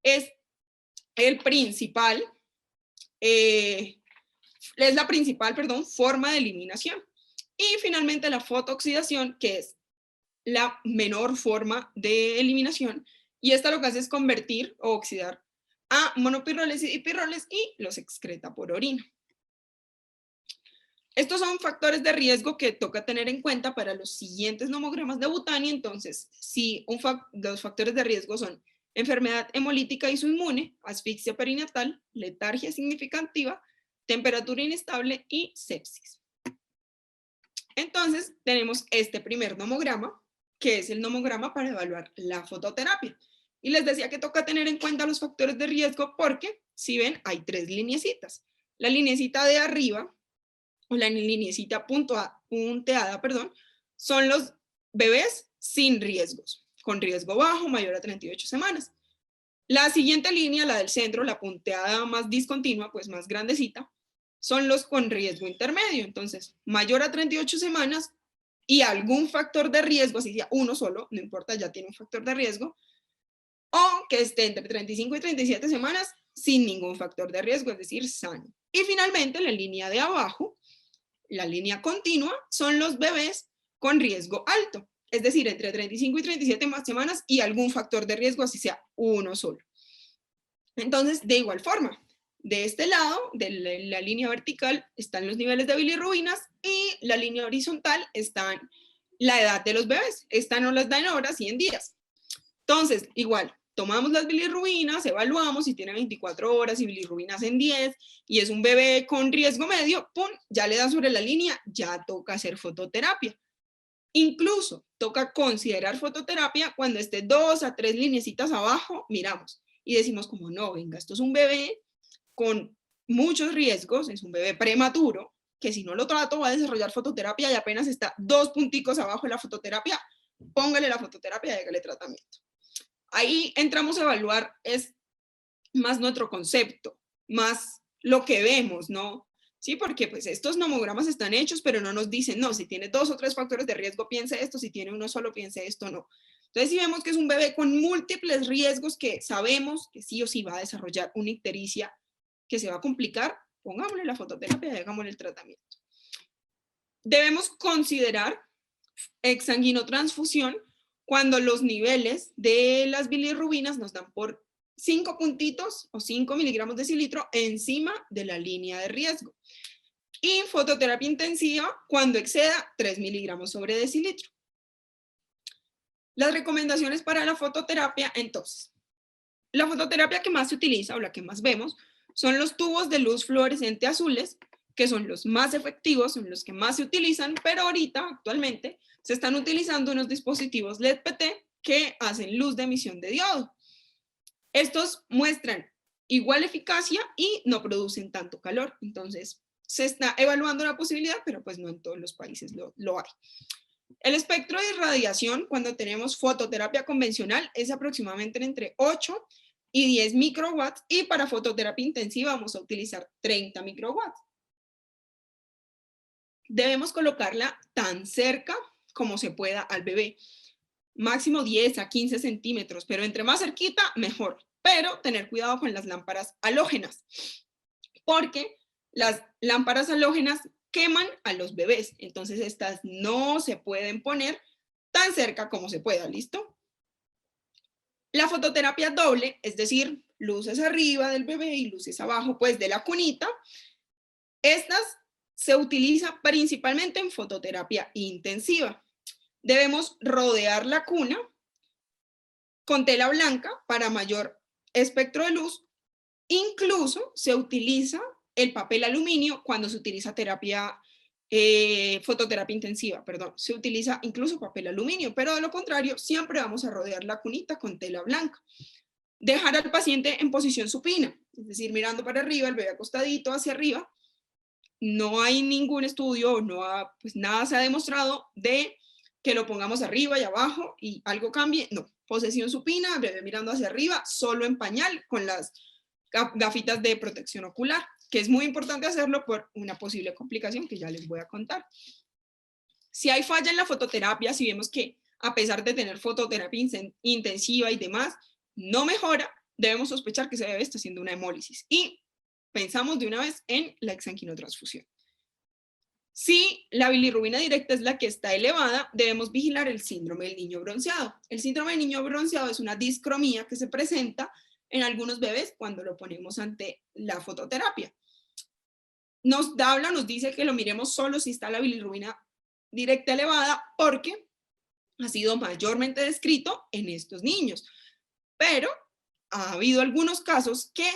Es la principal forma de eliminación. Y finalmente la fotooxidación, que es la menor forma de eliminación, y esta lo que hace es convertir o oxidar a monopirroles y dipirroles y los excreta por orina. Estos son factores de riesgo que toca tener en cuenta para los siguientes nomogramas de Butani. Entonces, si los factores de riesgo son enfermedad hemolítica isoinmune, asfixia perinatal, letargia significativa, temperatura inestable y sepsis. Entonces, tenemos este primer nomograma, que es el nomograma para evaluar la fototerapia. Y les decía que toca tener en cuenta los factores de riesgo porque, si ven, hay tres lineecitas. La lineecita de arriba, o la lineecita punteada, son los bebés sin riesgos, con riesgo bajo, mayor a 38 semanas. La siguiente línea, la del centro, la punteada más discontinua, pues más grandecita, son los con riesgo intermedio. Entonces, mayor a 38 semanas y algún factor de riesgo, así sea uno solo, no importa, ya tiene un factor de riesgo, o que esté entre 35 y 37 semanas sin ningún factor de riesgo, es decir, sano. Y finalmente, la línea de abajo, la línea continua, son los bebés con riesgo alto, es decir, entre 35 y 37 semanas y algún factor de riesgo, así sea uno solo. Entonces, de igual forma, de este lado, de la línea vertical, están los niveles de bilirrubinas y la línea horizontal están la edad de los bebés. Esta no las da en horas y en días. Entonces, igual, tomamos las bilirrubinas, evaluamos si tiene 24 horas y bilirrubinas en 10 y es un bebé con riesgo medio, ¡pum!, ya le da sobre la línea, ya toca hacer fototerapia. Incluso toca considerar fototerapia cuando esté 2 a 3 lineecitas abajo, miramos y decimos como no, venga, esto es un bebé con muchos riesgos, es un bebé prematuro, que si no lo trato va a desarrollar fototerapia y apenas está 2 punticos abajo de la fototerapia, póngale la fototerapia y hágale tratamiento. Ahí entramos a evaluar, es más nuestro concepto, más lo que vemos, ¿no? Sí, porque pues estos nomogramas están hechos, pero no nos dicen, no, si tiene 2 o 3 factores de riesgo, piense esto, si tiene uno solo, piense esto, no. Entonces, si vemos que es un bebé con múltiples riesgos que sabemos que sí o sí va a desarrollar una ictericia que se va a complicar, pongámosle la fototerapia y hagámosle el tratamiento. Debemos considerar exsanguinotransfusión cuando los niveles de las bilirrubinas nos dan por 5 puntitos o 5 miligramos de decilitro encima de la línea de riesgo. Y fototerapia intensiva cuando exceda 3 miligramos sobre decilitro. Las recomendaciones para la fototerapia, entonces. La fototerapia que más se utiliza o la que más vemos son los tubos de luz fluorescente azules, que son los más efectivos, son los que más se utilizan, pero ahorita, actualmente, se están utilizando unos dispositivos LED-PT que hacen luz de emisión de diodo. Estos muestran igual eficacia y no producen tanto calor. Entonces, se está evaluando la posibilidad, pero pues no en todos los países lo hay. El espectro de irradiación, cuando tenemos fototerapia convencional, es aproximadamente entre 8 y 10 microwatts, y para fototerapia intensiva vamos a utilizar 30 microwatts. Debemos colocarla tan cerca como se pueda al bebé, máximo 10 a 15 centímetros, pero entre más cerquita, mejor. Pero tener cuidado con las lámparas halógenas, porque las lámparas halógenas queman a los bebés, entonces estas no se pueden poner tan cerca como se pueda, ¿listo? La fototerapia doble, es decir, luces arriba del bebé y luces abajo, pues de la cunita, estas se utiliza principalmente en fototerapia intensiva. Debemos rodear la cuna con tela blanca para mayor espectro de luz. Incluso se utiliza el papel aluminio cuando se utiliza fototerapia intensiva, perdón, se utiliza incluso papel aluminio, pero de lo contrario, siempre vamos a rodear la cunita con tela blanca. Dejar al paciente en posición supina, es decir, mirando para arriba, el bebé acostadito hacia arriba. No hay ningún estudio, pues nada se ha demostrado de que lo pongamos arriba y abajo y algo cambie. No, posición supina, bebé mirando hacia arriba, solo en pañal, con las gafitas de protección ocular, que es muy importante hacerlo por una posible complicación que ya les voy a contar. Si hay falla en la fototerapia, si vemos que a pesar de tener fototerapia intensiva y demás, no mejora, debemos sospechar que ese bebé está haciendo una hemólisis y pensamos de una vez en la exsanguinotransfusión. Si la bilirrubina directa es la que está elevada, debemos vigilar el síndrome del niño bronceado. El síndrome del niño bronceado es una discromía que se presenta en algunos bebés cuando lo ponemos ante la fototerapia. Nos dice que lo miremos solo si está la bilirrubina directa elevada, porque ha sido mayormente descrito en estos niños. Pero ha habido algunos casos que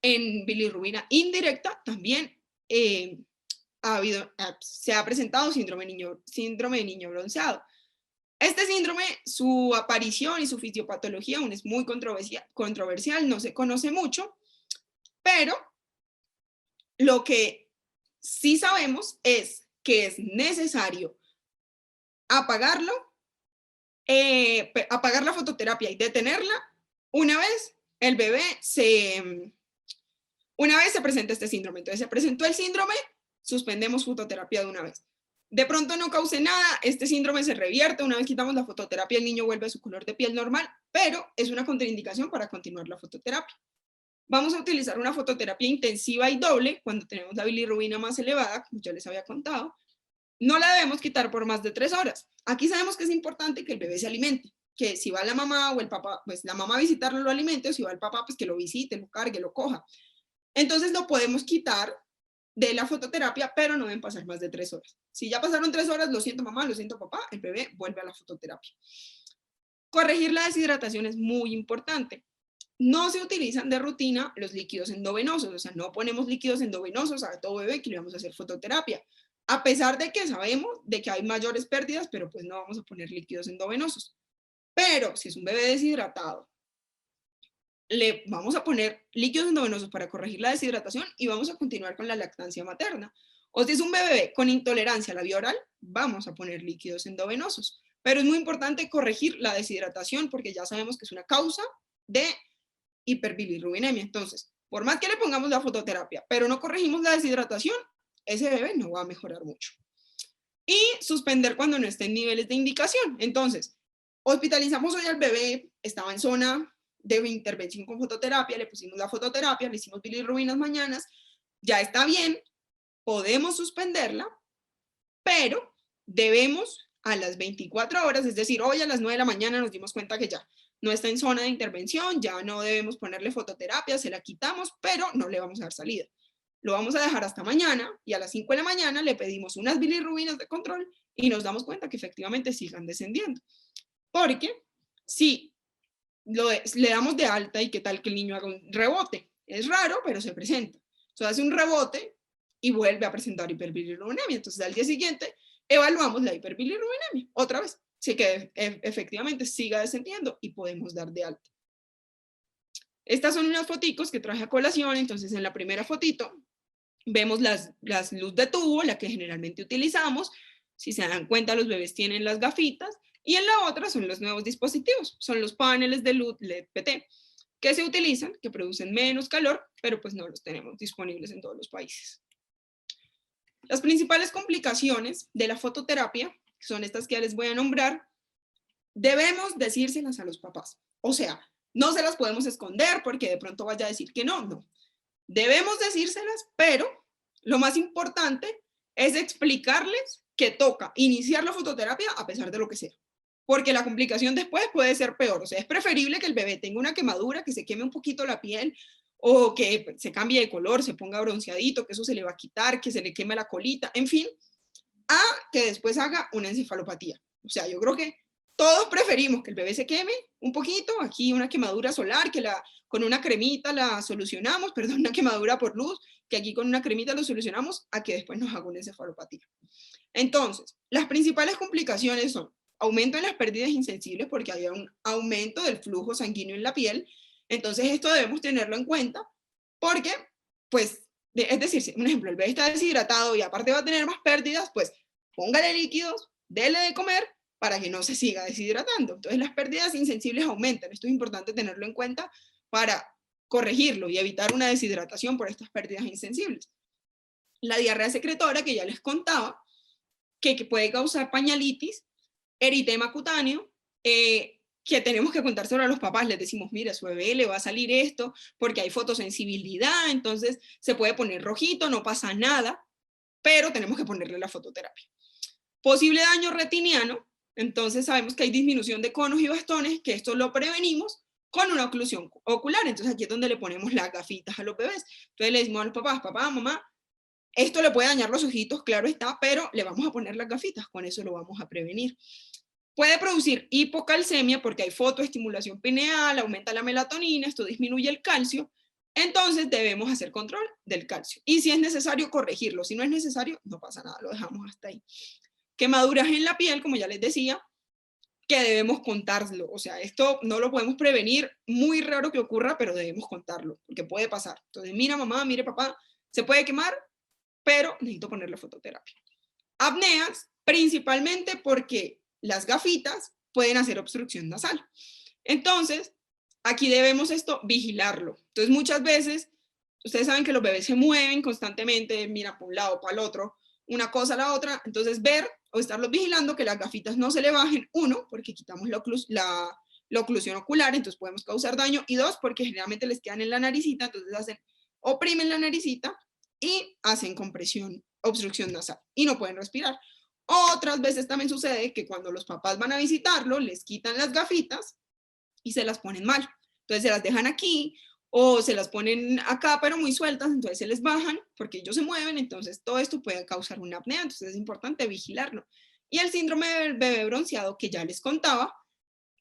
en bilirrubina indirecta también se ha presentado síndrome de niño bronceado. Este síndrome, su aparición y su fisiopatología aún es muy controversial, no se conoce mucho, pero lo que sí sabemos es que es necesario apagar la fototerapia y detenerla una vez una vez se presenta este síndrome. Entonces, se presentó el síndrome, suspendemos fototerapia de una vez. De pronto no cause nada, este síndrome se revierte, una vez quitamos la fototerapia, el niño vuelve a su color de piel normal, pero es una contraindicación para continuar la fototerapia. Vamos a utilizar una fototerapia intensiva y doble cuando tenemos la bilirrubina más elevada, como ya les había contado. No la debemos quitar por más de 3 horas. Aquí sabemos que es importante que el bebé se alimente, que si va la mamá o el papá, pues la mamá a visitarlo lo alimente, o si va el papá, pues que lo visite, lo cargue, lo coja. Entonces lo podemos quitar de la fototerapia, pero no deben pasar más de 3 horas. Si ya pasaron 3 horas, lo siento mamá, lo siento papá, el bebé vuelve a la fototerapia. Corregir la deshidratación es muy importante. No se utilizan de rutina los líquidos endovenosos, o sea, no ponemos líquidos endovenosos a todo bebé que le vamos a hacer fototerapia, a pesar de que sabemos de que hay mayores pérdidas, pero pues no vamos a poner líquidos endovenosos. Pero si es un bebé deshidratado, le vamos a poner líquidos endovenosos para corregir la deshidratación y vamos a continuar con la lactancia materna. O si es un bebé con intolerancia a la vía oral, vamos a poner líquidos endovenosos. Pero es muy importante corregir la deshidratación porque ya sabemos que es una causa de hiperbilirrubinemia. Entonces, por más que le pongamos la fototerapia, pero no corregimos la deshidratación, ese bebé no va a mejorar mucho. Y suspender cuando no esté en niveles de indicación. Entonces, hospitalizamos hoy al bebé, estaba en zona de intervención con fototerapia, le pusimos la fototerapia, le hicimos bilirrubinas mañanas, ya está bien, podemos suspenderla, pero debemos a las 24 horas, es decir, hoy a las 9 de la mañana nos dimos cuenta que ya no está en zona de intervención, ya no debemos ponerle fototerapia, se la quitamos, pero no le vamos a dar salida. Lo vamos a dejar hasta mañana y a las 5 de la mañana le pedimos unas bilirrubinas de control y nos damos cuenta que efectivamente sigan descendiendo. Porque si le damos de alta y qué tal que el niño haga un rebote, es raro, pero se presenta. Entonces hace un rebote y vuelve a presentar hiperbilirrubinemia. Entonces al día siguiente evaluamos la hiperbilirrubinemia otra vez, así que efectivamente siga descendiendo y podemos dar de alta. Estas son unas foticos que traje a colación. Entonces en la primera fotito vemos las luz de tubo, la que generalmente utilizamos. Si se dan cuenta, los bebés tienen las gafitas. Y en la otra son los nuevos dispositivos, son los paneles de luz LED PT que se utilizan, que producen menos calor, pero pues no los tenemos disponibles en todos los países. Las principales complicaciones de la fototerapia, que son estas que ya les voy a nombrar, debemos decírselas a los papás. O sea, no se las podemos esconder porque de pronto vaya a decir que no, no. Debemos decírselas, pero lo más importante es explicarles que toca iniciar la fototerapia a pesar de lo que sea. Porque la complicación después puede ser peor. O sea, es preferible que el bebé tenga una quemadura, que se queme un poquito la piel, o que se cambie de color, se ponga bronceadito, que eso se le va a quitar, que se le queme la colita, en fin, a que después haga una encefalopatía. O sea, yo creo que todos preferimos que el bebé se queme un poquito, aquí una quemadura solar, que con una cremita la solucionamos, perdón, una quemadura por luz, que aquí con una cremita lo solucionamos, a que después nos haga una encefalopatía. Entonces, las principales complicaciones son aumento en las pérdidas insensibles porque hay un aumento del flujo sanguíneo en la piel. Entonces esto debemos tenerlo en cuenta porque, pues, es decir, si un ejemplo, el bebé está deshidratado y aparte va a tener más pérdidas, pues póngale líquidos, dele de comer para que no se siga deshidratando. Entonces las pérdidas insensibles aumentan. Esto es importante tenerlo en cuenta para corregirlo y evitar una deshidratación por estas pérdidas insensibles. La diarrea secretora, que ya les contaba, que puede causar pañalitis, eritema cutáneo, que tenemos que contárselo a los papás. Les decimos, mira, a su bebé le va a salir esto porque hay fotosensibilidad, entonces se puede poner rojito, no pasa nada, pero tenemos que ponerle la fototerapia. Posible daño retiniano, entonces sabemos que hay disminución de conos y bastones, que esto lo prevenimos con una oclusión ocular. Entonces aquí es donde le ponemos las gafitas a los bebés. Entonces le decimos a los papás, papá, mamá, esto le puede dañar los ojitos, claro está, pero le vamos a poner las gafitas, con eso lo vamos a prevenir. Puede producir hipocalcemia porque hay fotoestimulación pineal, aumenta la melatonina, esto disminuye el calcio, entonces debemos hacer control del calcio. Y si es necesario, corregirlo. Si no es necesario, no pasa nada, lo dejamos hasta ahí. Quemaduras en la piel, como ya les decía, que debemos contarlo. O sea, esto no lo podemos prevenir, muy raro que ocurra, pero debemos contarlo, porque puede pasar. Entonces, mira mamá, mire papá, se puede quemar, pero necesito ponerle fototerapia. Apneas, principalmente porque las gafitas pueden hacer obstrucción nasal. Entonces, aquí debemos vigilarlo. Entonces, muchas veces, ustedes saben que los bebés se mueven constantemente, miran para un lado, para el otro, una cosa a la otra. Entonces, ver o estarlos vigilando que las gafitas no se le bajen, uno, porque quitamos la oclusión ocular, entonces podemos causar daño, y dos, porque generalmente les quedan en la naricita, entonces oprimen la naricita y hacen compresión, obstrucción nasal, y no pueden respirar. Otras veces también sucede que cuando los papás van a visitarlo, les quitan las gafitas y se las ponen mal. Entonces se las dejan aquí o se las ponen acá, pero muy sueltas, entonces se les bajan porque ellos se mueven, entonces todo esto puede causar una apnea, entonces es importante vigilarlo. Y el síndrome del bebé bronceado, que ya les contaba,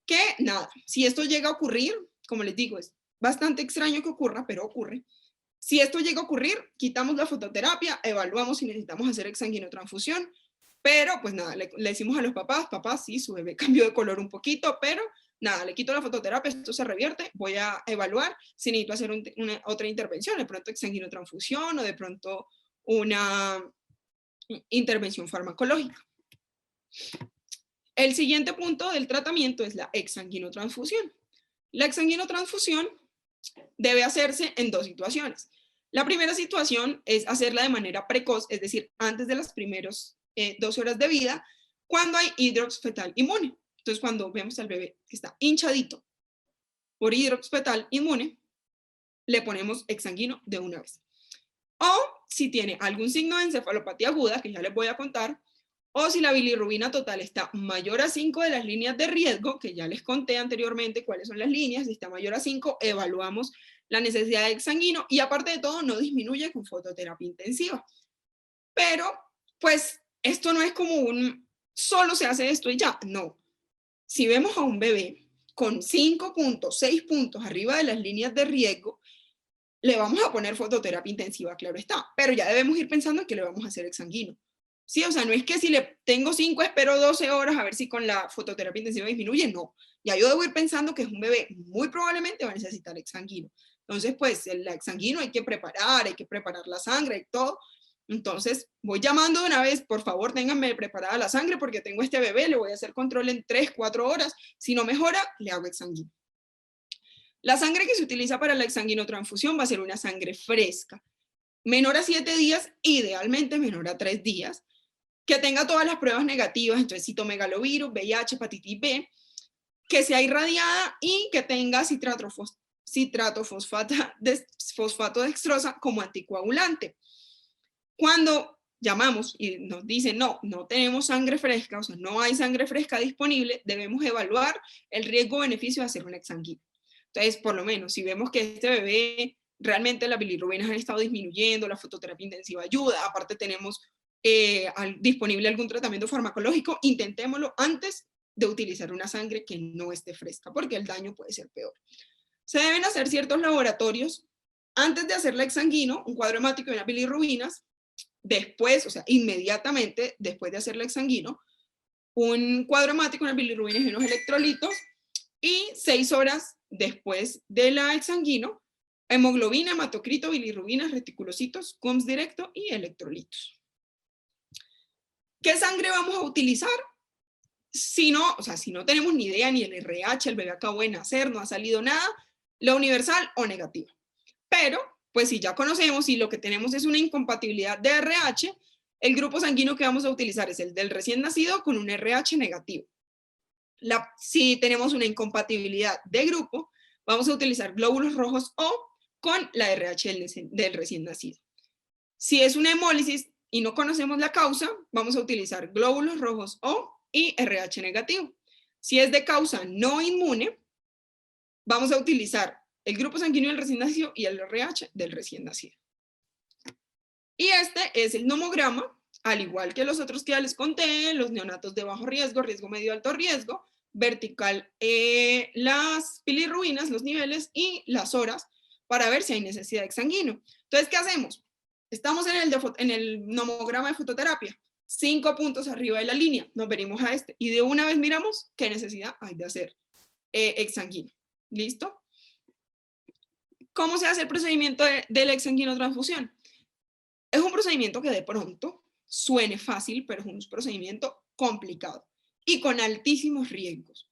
que nada, si esto llega a ocurrir, como les digo, es bastante extraño que ocurra, pero ocurre. Si esto llega a ocurrir, quitamos la fototerapia, evaluamos si necesitamos hacer exsanguinotransfusión, pero pues nada, le decimos a los papás, papás, sí, su bebé cambió de color un poquito, pero nada, le quito la fototerapia, esto se revierte, voy a evaluar si necesito hacer otra intervención, de pronto exsanguinotransfusión o de pronto una intervención farmacológica. El siguiente punto del tratamiento es la exsanguinotransfusión. La exsanguinotransfusión debe hacerse en dos situaciones. La primera situación es hacerla de manera precoz, es decir, antes de las primeras 12 horas de vida, cuando hay hidrox fetal inmune. Entonces, cuando vemos al bebé que está hinchadito por hidrox fetal inmune, le ponemos exsanguino de una vez. O si tiene algún signo de encefalopatía aguda, que ya les voy a contar, o si la bilirrubina total está mayor a 5 de las líneas de riesgo, que ya les conté anteriormente cuáles son las líneas, si está mayor a 5, evaluamos la necesidad de exsanguino, y aparte de todo, no disminuye con fototerapia intensiva. Pero, pues, esto no es como solo se hace esto y ya, no. Si vemos a un bebé con 5 puntos, 6 puntos arriba de las líneas de riesgo, le vamos a poner fototerapia intensiva, claro está, pero ya debemos ir pensando en que le vamos a hacer exsanguino. ¿sí? O sea, no es que si le tengo 5 espero 12 horas a ver si con la fototerapia intensiva disminuye, no. Ya yo debo ir pensando que es un bebé, muy probablemente va a necesitar exsanguino. Entonces, pues el exsanguino hay que preparar la sangre y todo. Entonces, voy llamando de una vez, por favor, ténganme preparada la sangre porque tengo este bebé, le voy a hacer control en 3, 4 horas. Si no mejora, le hago exsanguino. La sangre que se utiliza para la exsanguinotransfusión va a ser una sangre fresca, menor a 7 días, idealmente menor a 3 días, que tenga todas las pruebas negativas, entonces citomegalovirus, VIH, hepatitis B, que sea irradiada y que tenga fosfato dextrosa como anticoagulante. Cuando llamamos y nos dicen, no, no tenemos sangre fresca, o sea, no hay sangre fresca disponible, debemos evaluar el riesgo-beneficio de hacer un exsanguino. Entonces, por lo menos, si vemos que este bebé realmente las bilirrubinas han estado disminuyendo, la fototerapia intensiva ayuda, aparte tenemos disponible algún tratamiento farmacológico, intentémoslo antes de utilizar una sangre que no esté fresca, porque el daño puede ser peor. Se deben hacer ciertos laboratorios antes de hacer el exsanguino, un cuadro hemático y unas bilirrubinas, después, o sea, inmediatamente después de hacer el exsanguino, un cuadro hemático, unas bilirrubinas y unos electrolitos, y 6 horas después del exsanguino, hemoglobina, hematocrito, bilirrubinas, reticulocitos, CUMS directo y electrolitos. ¿Qué sangre vamos a utilizar? Si no, o sea, si no tenemos ni idea ni el RH, el bebé acabó de nacer, no ha salido nada, la universal o negativa. Pero, pues si ya conocemos y lo que tenemos es una incompatibilidad de RH, el grupo sanguíneo que vamos a utilizar es el del recién nacido con un RH negativo. Si tenemos una incompatibilidad de grupo, vamos a utilizar glóbulos rojos O con la RH del recién nacido. Si es una hemólisis y no conocemos la causa, vamos a utilizar glóbulos rojos O y RH negativo. Si es de causa no inmune, vamos a utilizar el grupo sanguíneo del recién nacido y el RH del recién nacido. Y este es el nomograma, al igual que los otros que ya les conté, los neonatos de bajo riesgo, riesgo medio, alto riesgo, vertical las bilirrubinas, los niveles y las horas para ver si hay necesidad de exsanguino. Entonces, ¿qué hacemos? Estamos en el nomograma de fototerapia, 5 puntos arriba de la línea, nos venimos a este y de una vez miramos qué necesidad hay de hacer exsanguino. ¿Listo? ¿Cómo se hace el procedimiento de la exsanguinotransfusión? Es un procedimiento que de pronto suene fácil, pero es un procedimiento complicado y con altísimos riesgos,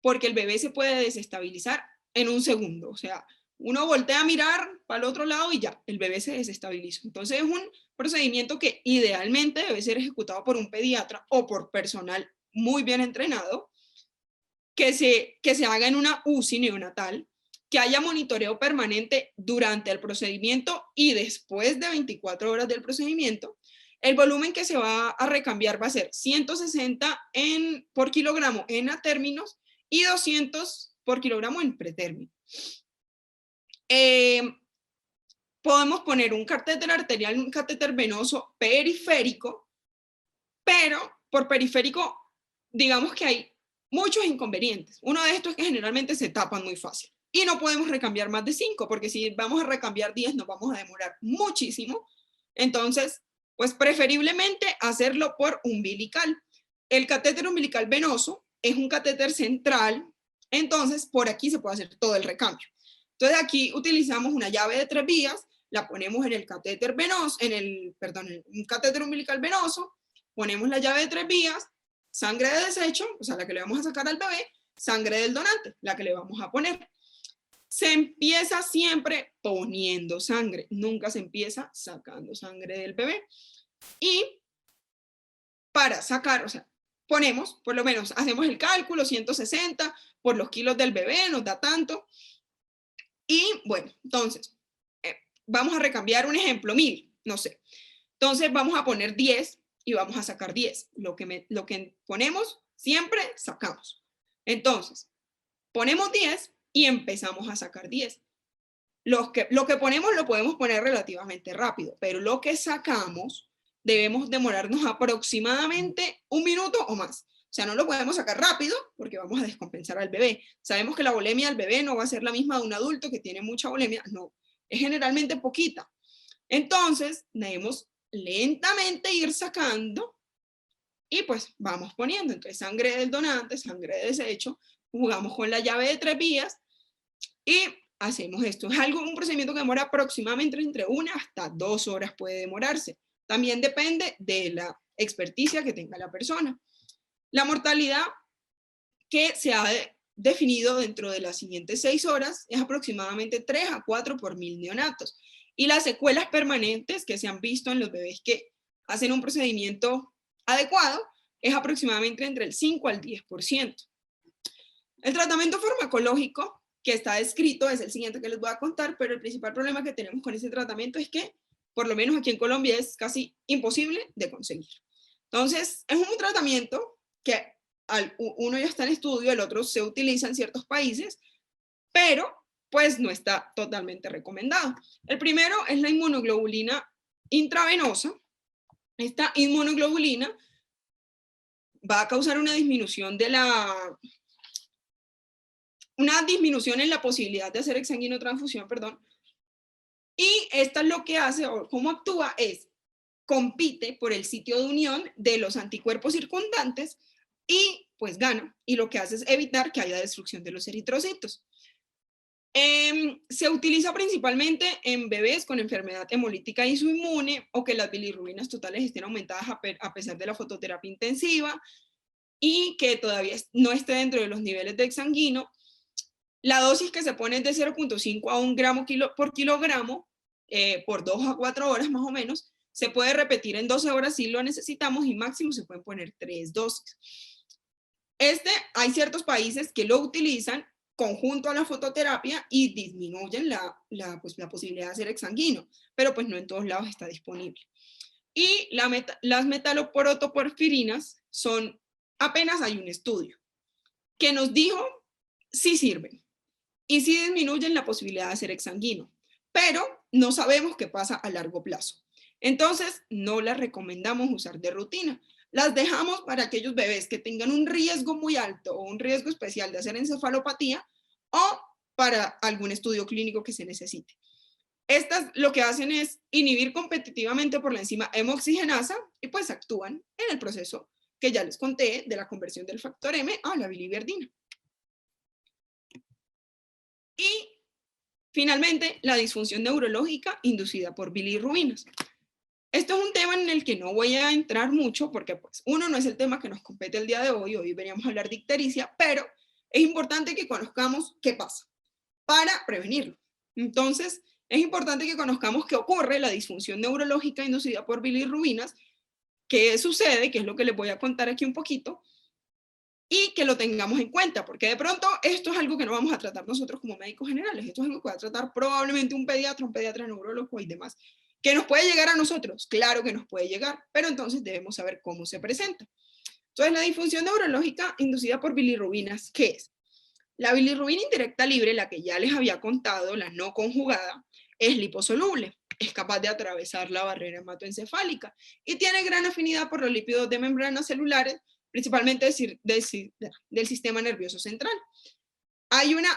porque el bebé se puede desestabilizar en un segundo. O sea, uno voltea a mirar para el otro lado y ya, el bebé se desestabiliza. Entonces es un procedimiento que idealmente debe ser ejecutado por un pediatra o por personal muy bien entrenado, que se haga en una UCI neonatal, que haya monitoreo permanente durante el procedimiento y después de 24 horas del procedimiento. El volumen que se va a recambiar va a ser 160 por kilogramo en atérminos y 200 por kilogramo en pretérmino. Podemos poner un catéter arterial, un catéter venoso periférico, pero por periférico, digamos que hay muchos inconvenientes. Uno de estos es que generalmente se tapan muy fácil y no podemos recambiar más de 5, porque si vamos a recambiar 10 nos vamos a demorar muchísimo. Entonces, pues preferiblemente hacerlo por umbilical. El catéter umbilical venoso es un catéter central, entonces por aquí se puede hacer todo el recambio. Entonces aquí utilizamos una llave de 3 vías, la ponemos en el catéter venoso, en un catéter umbilical venoso, ponemos la llave de 3 vías, sangre de desecho, o sea, la que le vamos a sacar al bebé, sangre del donante, la que le vamos a poner. Se empieza siempre poniendo sangre, nunca se empieza sacando sangre del bebé. Y para sacar, o sea, ponemos, por lo menos, hacemos el cálculo, 160 por los kilos del bebé, nos da tanto. Y bueno, entonces, vamos a recambiar un ejemplo, 1000, no sé. Entonces vamos a poner 10 y vamos a sacar 10. Lo que ponemos, siempre sacamos. Entonces, ponemos 10 y empezamos a sacar 10. Lo que ponemos lo podemos poner relativamente rápido, pero lo que sacamos debemos demorarnos aproximadamente 1 minuto o más. O sea, no lo podemos sacar rápido porque vamos a descompensar al bebé. Sabemos que la volemia del bebé no va a ser la misma de un adulto que tiene mucha volemia, no, es generalmente poquita. Entonces, debemos lentamente ir sacando y pues vamos poniendo, entonces sangre del donante, sangre de desecho, jugamos con la llave de 3 vías y hacemos esto. Es un procedimiento que demora aproximadamente entre 1 hasta 2 horas puede demorarse. También depende de la experticia que tenga la persona. La mortalidad que se ha definido dentro de las siguientes 6 horas es aproximadamente 3 a 4 por 1000 neonatos. Y las secuelas permanentes que se han visto en los bebés que hacen un procedimiento adecuado es aproximadamente entre el 5 al 10%. El tratamiento farmacológico que está descrito es el siguiente que les voy a contar, pero el principal problema que tenemos con ese tratamiento es que, por lo menos aquí en Colombia, es casi imposible de conseguir. Entonces, es un tratamiento que uno ya está en estudio, el otro se utiliza en ciertos países, pero pues no está totalmente recomendado. El primero es la inmunoglobulina intravenosa. Esta inmunoglobulina va a causar una disminución en la posibilidad de hacer exsanguinotransfusión, perdón. Y esta lo que hace, o cómo actúa, es compite por el sitio de unión de los anticuerpos circundantes y pues gana. Y lo que hace es evitar que haya destrucción de los eritrocitos. Se utiliza principalmente en bebés con enfermedad hemolítica isoinmune o que las bilirrubinas totales estén aumentadas a pesar de la fototerapia intensiva y que todavía no esté dentro de los niveles de exsanguino. La dosis que se pone es de 0.5 a 1 gramo por kilogramo por 2 a 4 horas más o menos. Se puede repetir en 12 horas si lo necesitamos y máximo se pueden poner 3 dosis. Hay ciertos países que lo utilizan conjunto a la fototerapia y disminuyen la posibilidad de hacer exsanguino, pero pues no en todos lados está disponible. Y las metaloprotoporfirinas apenas hay un estudio que nos dijo sí sirven y sí disminuyen la posibilidad de hacer exsanguino, pero no sabemos qué pasa a largo plazo. Entonces, no las recomendamos usar de rutina. Las dejamos para aquellos bebés que tengan un riesgo muy alto o un riesgo especial de hacer encefalopatía o para algún estudio clínico que se necesite. Estas lo que hacen es inhibir competitivamente por la enzima hemoxigenasa y pues actúan en el proceso que ya les conté de la conversión del factor M a la biliverdina. Y finalmente, la disfunción neurológica inducida por bilirrubinas. Esto es un tema en el que no voy a entrar mucho porque pues uno no es el tema que nos compete el día de hoy veníamos a hablar de ictericia, pero es importante que conozcamos qué pasa para prevenirlo. Entonces, es importante que conozcamos qué ocurre la disfunción neurológica inducida por bilirrubinas, qué sucede, que es lo que les voy a contar aquí un poquito, y que lo tengamos en cuenta, porque de pronto esto es algo que no vamos a tratar nosotros como médicos generales, esto es algo que va a tratar probablemente un pediatra neurólogo y demás. ¿Que nos puede llegar a nosotros? Claro que nos puede llegar, pero entonces debemos saber cómo se presenta. Entonces, la disfunción neurológica inducida por bilirrubinas, ¿qué es? La bilirrubina indirecta libre, la que ya les había contado, la no conjugada, es liposoluble, es capaz de atravesar la barrera hematoencefálica y tiene gran afinidad por los lípidos de membranas celulares, principalmente del sistema nervioso central. Hay una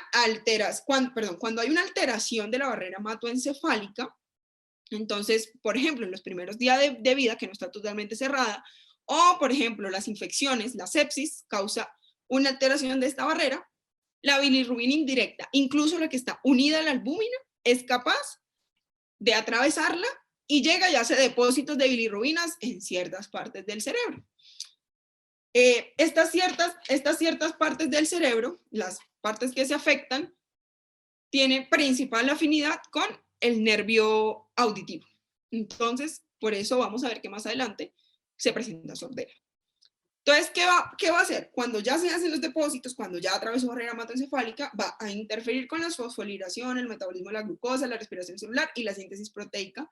cuando hay una alteración de la barrera hematoencefálica, entonces, por ejemplo, en los primeros días de vida, que no está totalmente cerrada, o por ejemplo, las infecciones, la sepsis, causa una alteración de esta barrera, la bilirrubina indirecta, incluso la que está unida a la albúmina, es capaz de atravesarla y llega y hace depósitos de bilirrubinas en ciertas partes del cerebro. Estas ciertas partes del cerebro, las partes que se afectan, tienen principal afinidad con el nervio auditivo. Entonces, por eso vamos a ver que más adelante se presenta sordera. Entonces, ¿qué va a hacer? Cuando ya se hacen los depósitos, cuando ya atravesó barrera hematoencefálica, va a interferir con la fosforilación, el metabolismo de la glucosa, la respiración celular y la síntesis proteica.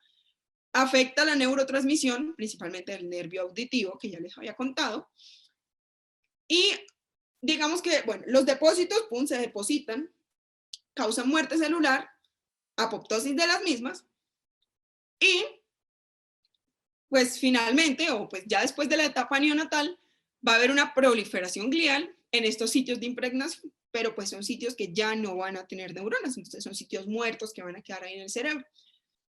Afecta la neurotransmisión, principalmente del nervio auditivo, que ya les había contado. Y digamos que, bueno, los depósitos, se depositan, causan muerte celular, apoptosis de las mismas, y pues finalmente, o pues ya después de la etapa neonatal, va a haber una proliferación glial en estos sitios de impregnación, pero pues son sitios que ya no van a tener neuronas, entonces son sitios muertos que van a quedar ahí en el cerebro.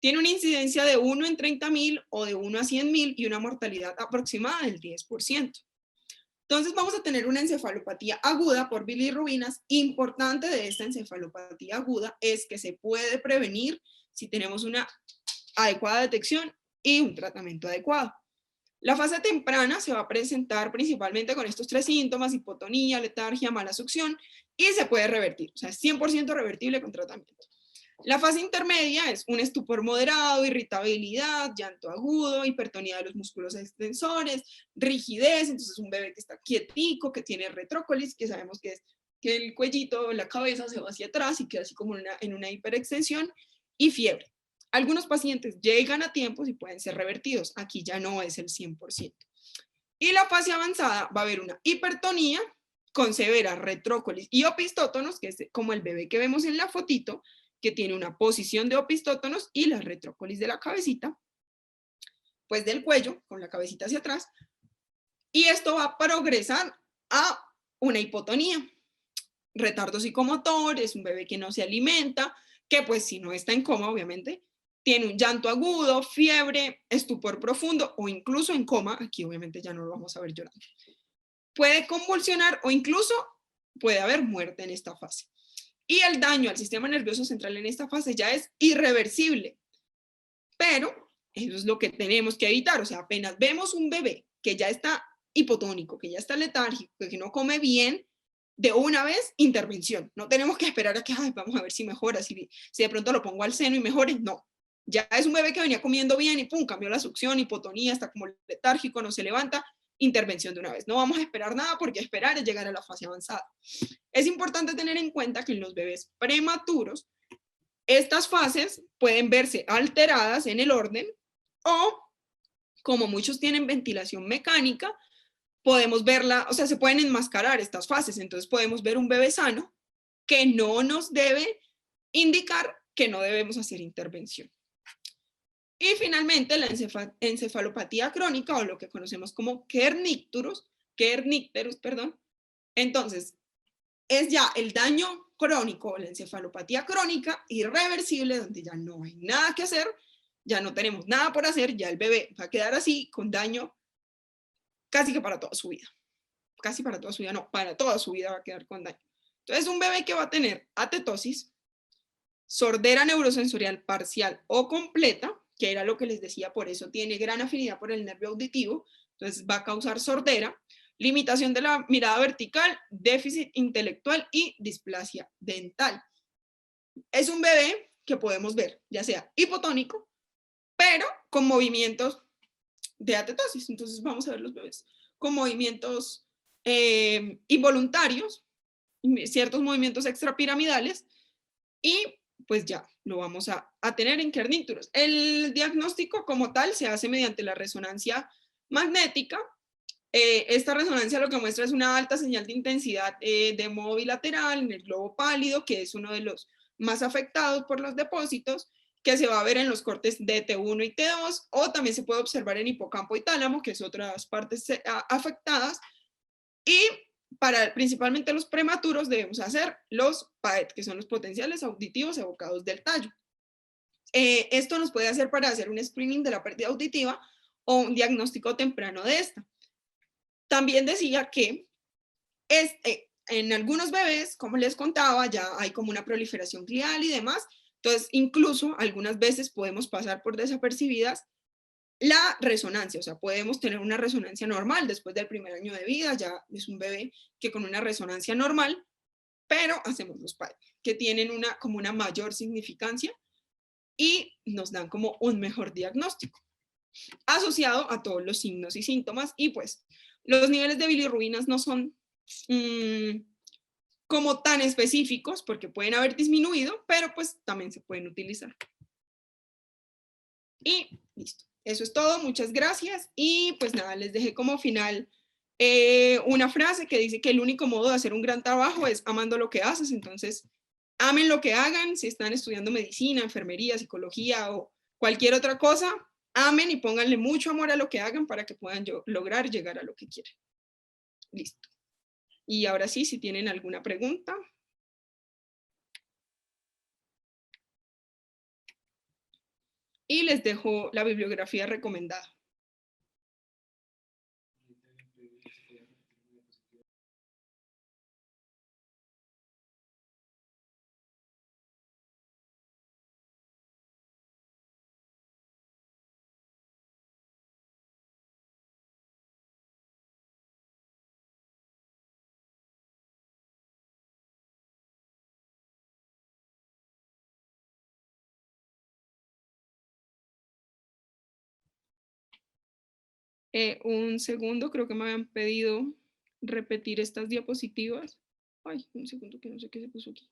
Tiene una incidencia de 1 en 30.000 o de 1 a 100.000 y una mortalidad aproximada del 10%. Entonces vamos a tener una encefalopatía aguda por bilirrubinas. Importante de esta encefalopatía aguda es que se puede prevenir si tenemos una adecuada detección y un tratamiento adecuado. La fase temprana se va a presentar principalmente con estos 3 síntomas: hipotonía, letargia, mala succión, y se puede revertir, o sea, es 100% revertible con tratamiento. La fase intermedia es un estupor moderado, irritabilidad, llanto agudo, hipertonía de los músculos extensores, rigidez, entonces un bebé que está quietico, que tiene retrócolis, que sabemos que es que el cuellito, la cabeza se va hacia atrás y queda así como en una hiperextensión, y fiebre. Algunos pacientes llegan a tiempos y pueden ser revertidos, aquí ya no es el 100%. Y la fase avanzada va a haber una hipertonía con severa retrócolis y opistótonos, que es como el bebé que vemos en la fotito, que tiene una posición de opistótonos y la retrócolis de la cabecita, pues del cuello, con la cabecita hacia atrás, y esto va a progresar a una hipotonía. Retardo psicomotor, es un bebé que no se alimenta, que pues si no está en coma, obviamente, tiene un llanto agudo, fiebre, estupor profundo o incluso en coma, aquí obviamente ya no lo vamos a ver llorando. Puede convulsionar o incluso puede haber muerte en esta fase. Y el daño al sistema nervioso central en esta fase ya es irreversible. Pero eso es lo que tenemos que evitar. O sea, apenas vemos un bebé que ya está hipotónico, que ya está letárgico, que no come bien, de una vez, intervención. No tenemos que esperar a que vamos a ver si mejora, si de pronto lo pongo al seno y mejore. No. Ya es un bebé que venía comiendo bien y pum, cambió la succión, hipotonía, está como letárgico, no se levanta. Intervención de una vez. No vamos a esperar nada, porque esperar es llegar a la fase avanzada. Es importante tener en cuenta que en los bebés prematuros estas fases pueden verse alteradas en el orden, o como muchos tienen ventilación mecánica, podemos verla, o sea, se pueden enmascarar estas fases. Entonces podemos ver un bebé sano que no nos debe indicar que no debemos hacer intervención. Y finalmente la encefalopatía crónica, o lo que conocemos como kernicterus, perdón. Entonces, es ya el daño crónico, la encefalopatía crónica irreversible, donde ya no hay nada que hacer, ya no tenemos nada por hacer, ya el bebé va a quedar así con daño casi que para toda su vida. Casi para toda su vida, no, para toda su vida va a quedar con daño. Entonces, un bebé que va a tener atetosis, sordera neurosensorial parcial o completa, que era lo que les decía, por eso tiene gran afinidad por el nervio auditivo, entonces va a causar sordera, limitación de la mirada vertical, déficit intelectual y displasia dental. Es un bebé que podemos ver, ya sea hipotónico, pero con movimientos de atetosis. Entonces vamos a ver los bebés con movimientos involuntarios, ciertos movimientos extrapiramidales, y pues ya lo vamos a tener en kernicterus. El diagnóstico como tal se hace mediante la resonancia magnética. Esta resonancia lo que muestra es una alta señal de intensidad de modo bilateral en el globo pálido, que es uno de los más afectados por los depósitos, que se va a ver en los cortes de T1 y T2, o también se puede observar en hipocampo y tálamo, que es otras partes afectadas. Y para principalmente los prematuros debemos hacer los PAET, que son los potenciales auditivos evocados del tallo. Esto nos puede hacer para hacer un screening de la pérdida auditiva o un diagnóstico temprano de esta. También decía que en algunos bebés, como les contaba, ya hay como una proliferación glial y demás. Entonces, incluso algunas veces podemos pasar por desapercibidas la resonancia, o sea, podemos tener una resonancia normal después del primer año de vida, ya es un bebé que con una resonancia normal, pero hacemos los PAET, que tienen como una mayor significancia y nos dan como un mejor diagnóstico, asociado a todos los signos y síntomas. Y pues los niveles de bilirrubinas no son como tan específicos, porque pueden haber disminuido, pero pues también se pueden utilizar. Y listo. Eso es todo, muchas gracias. Y pues nada, les dejé como final una frase que dice que el único modo de hacer un gran trabajo es amando lo que haces. Entonces, amen lo que hagan. Si están estudiando medicina, enfermería, psicología o cualquier otra cosa, amen y pónganle mucho amor a lo que hagan para que puedan lograr llegar a lo que quieren. Listo. Y ahora sí, si tienen alguna pregunta. y les dejo la bibliografía recomendada. Un segundo, creo que me habían pedido repetir estas diapositivas. Ay, un segundo que no sé qué se puso aquí.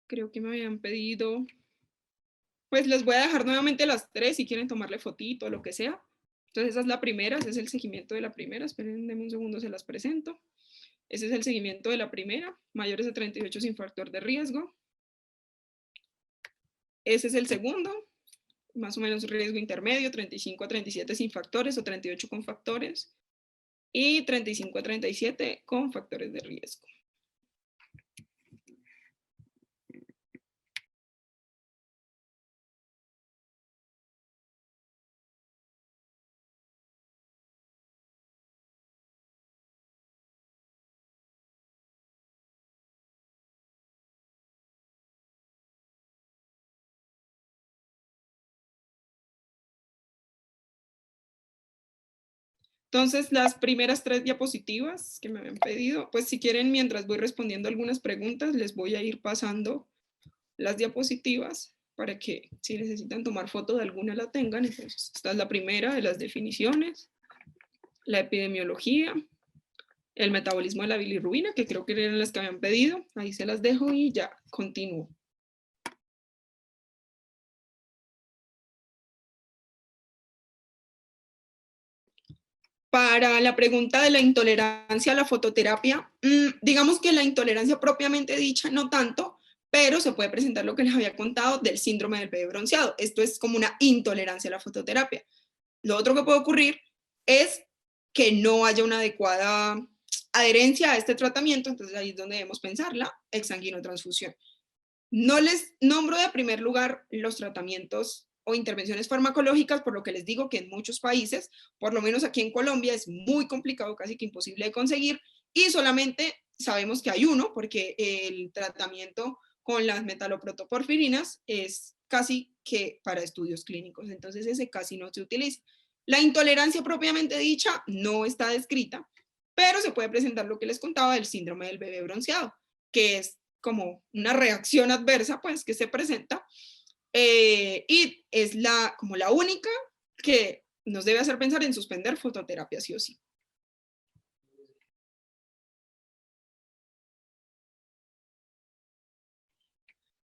Creo que me habían pedido, pues les voy a dejar nuevamente las tres si quieren tomarle fotito o lo que sea. Entonces esa es la primera, ese es el seguimiento de la primera. Esperen, denme un segundo, se las presento. Ese es el seguimiento de la primera, mayores de 38 sin factor de riesgo. Ese es el segundo, más o menos riesgo intermedio, 35 a 37 sin factores o 38 con factores. Y 35 a 37 con factores de riesgo. Entonces, las primeras tres diapositivas que me habían pedido, pues si quieren, mientras voy respondiendo algunas preguntas, les voy a ir pasando las diapositivas para que si necesitan tomar foto de alguna la tengan. Entonces, esta es la primera de las definiciones, la epidemiología, el metabolismo de la bilirrubina, que creo que eran las que habían pedido. Ahí se las dejo y ya continúo. Para la pregunta de la intolerancia a la fototerapia, digamos que la intolerancia propiamente dicha no tanto, pero se puede presentar lo que les había contado del síndrome del bebé bronceado. Esto es como una intolerancia a la fototerapia. Lo otro que puede ocurrir es que no haya una adecuada adherencia a este tratamiento, entonces ahí es donde debemos pensar la exsanguinotransfusión. No les nombro de primer lugar los tratamientos o intervenciones farmacológicas, por lo que les digo que en muchos países, por lo menos aquí en Colombia, es muy complicado, casi que imposible de conseguir, y solamente sabemos que hay uno, porque el tratamiento con las metaloprotoporfirinas es casi que para estudios clínicos, entonces ese casi no se utiliza. La intolerancia propiamente dicha no está descrita, pero se puede presentar lo que les contaba del síndrome del bebé bronceado, que es como una reacción adversa pues que se presenta y es como la única que nos debe hacer pensar en suspender fototerapia sí o sí.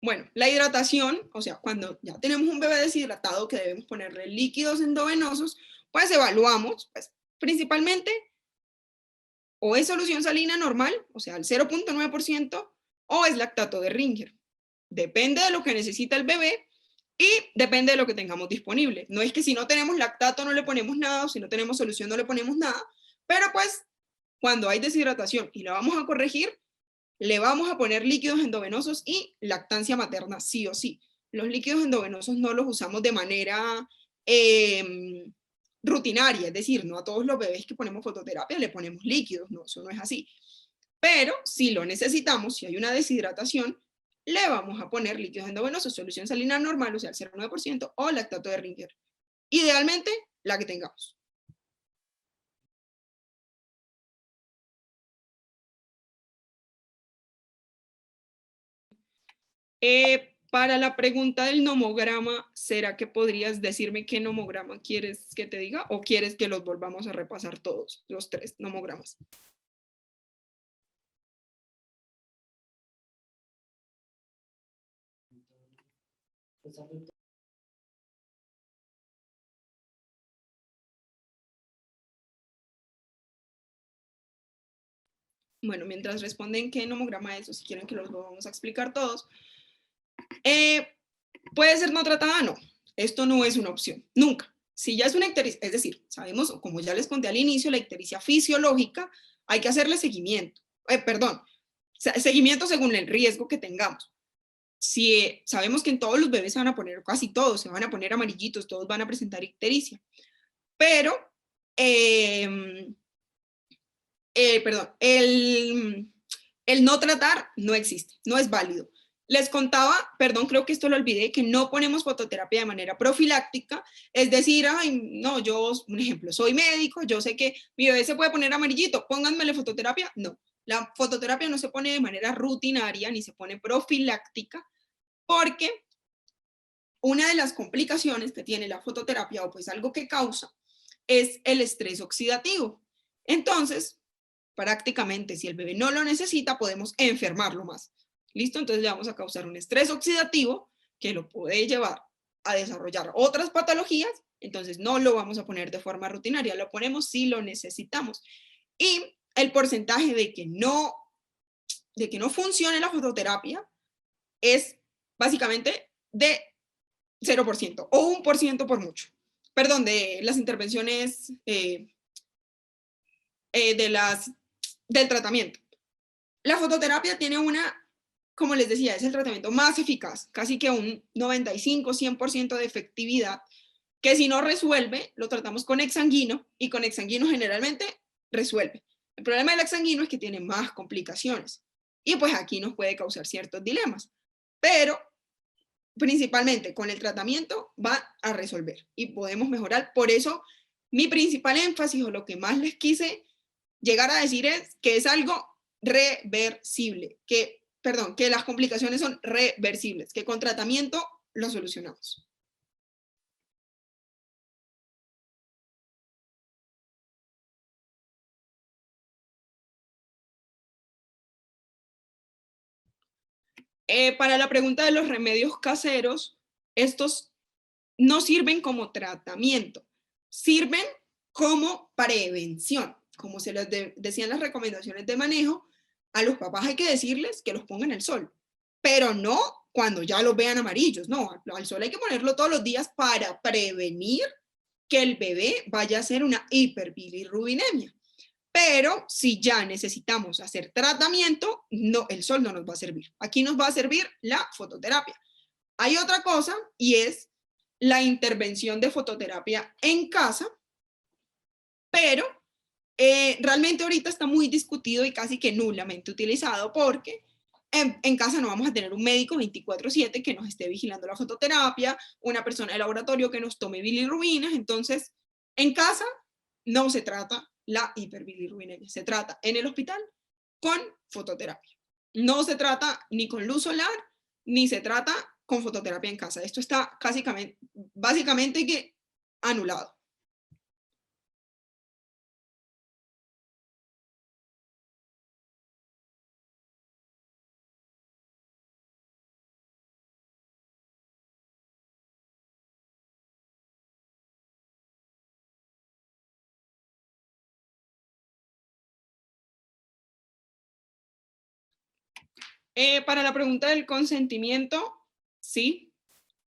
Bueno, la hidratación, o sea, cuando ya tenemos un bebé deshidratado que debemos ponerle líquidos endovenosos, pues evaluamos, pues principalmente o es solución salina normal, o sea, al 0.9%, o es lactato de Ringer. Depende de lo que necesita el bebé y depende de lo que tengamos disponible. No es que si no tenemos lactato no le ponemos nada, o si no tenemos solución no le ponemos nada, pero pues cuando hay deshidratación y la vamos a corregir, le vamos a poner líquidos endovenosos y lactancia materna sí o sí. Los líquidos endovenosos no los usamos de manera rutinaria, es decir, no a todos los bebés que ponemos fototerapia le ponemos líquidos, no, eso no es así. Pero si lo necesitamos, si hay una deshidratación, le vamos a poner líquidos endovenosos, solución salina normal, o sea, el 0,9%, o lactato de Ringer. Idealmente, la que tengamos. Para la pregunta del nomograma, ¿será que podrías decirme qué nomograma quieres que te diga o quieres que los volvamos a repasar todos, los tres nomogramas? Bueno, mientras responden qué nomograma es o si quieren que los vamos a explicar todos, ¿puede ser no tratada? No, esto no es una opción, nunca. Si ya es una ictericia, es decir, sabemos, como ya les conté al inicio, la ictericia fisiológica, hay que hacerle seguimiento, seguimiento según el riesgo que tengamos. si sabemos que en todos los bebés se van a poner, casi todos se van a poner amarillitos, todos van a presentar ictericia, pero, perdón, el no tratar no existe, no es válido. Les contaba, perdón, creo que esto lo olvidé, que no ponemos fototerapia de manera profiláctica, es decir, ay, no, yo, un ejemplo, soy médico, yo sé que mi bebé se puede poner amarillito, pónganmele fototerapia. No, la fototerapia no se pone de manera rutinaria ni se pone profiláctica, porque una de las complicaciones que tiene la fototerapia, o pues algo que causa, es el estrés oxidativo. Entonces, prácticamente, si el bebé no lo necesita, podemos enfermarlo más. ¿Listo? Entonces le vamos a causar un estrés oxidativo que lo puede llevar a desarrollar otras patologías, entonces no lo vamos a poner de forma rutinaria, lo ponemos si lo necesitamos. Y el porcentaje de que no funcione la fototerapia es básicamente de 0% o 1% por mucho. Perdón, de las intervenciones del tratamiento. La fototerapia tiene como les decía, es el tratamiento más eficaz, casi que un 95-100% de efectividad, que si no resuelve, lo tratamos con hexanguino, y con hexanguino generalmente resuelve. El problema del hexanguino es que tiene más complicaciones, y pues aquí nos puede causar ciertos dilemas, pero principalmente con el tratamiento va a resolver y podemos mejorar. Por eso mi principal énfasis, o lo que más les quise llegar a decir, es que es algo reversible, que las complicaciones son reversibles, que con tratamiento lo solucionamos. Para la pregunta de los remedios caseros, estos no sirven como tratamiento, sirven como prevención. Como se les decían las recomendaciones de manejo, a los papás hay que decirles que los pongan al sol, pero no cuando ya los vean amarillos, no, al sol hay que ponerlo todos los días para prevenir que el bebé vaya a hacer una hiperbilirrubinemia. Pero si ya necesitamos hacer tratamiento, no, el sol no nos va a servir. Aquí nos va a servir la fototerapia. Hay otra cosa, y es la intervención de fototerapia en casa, pero realmente ahorita está muy discutido y casi que nulamente utilizado, porque en casa no vamos a tener un médico 24/7 que nos esté vigilando la fototerapia, una persona de laboratorio que nos tome bilirrubinas. Entonces en casa no se trata la hiperbilirrubinemia, se trata en el hospital con fototerapia. No se trata ni con luz solar, ni se trata con fototerapia en casa. Esto está básicamente que anulado. Para la pregunta del consentimiento, sí,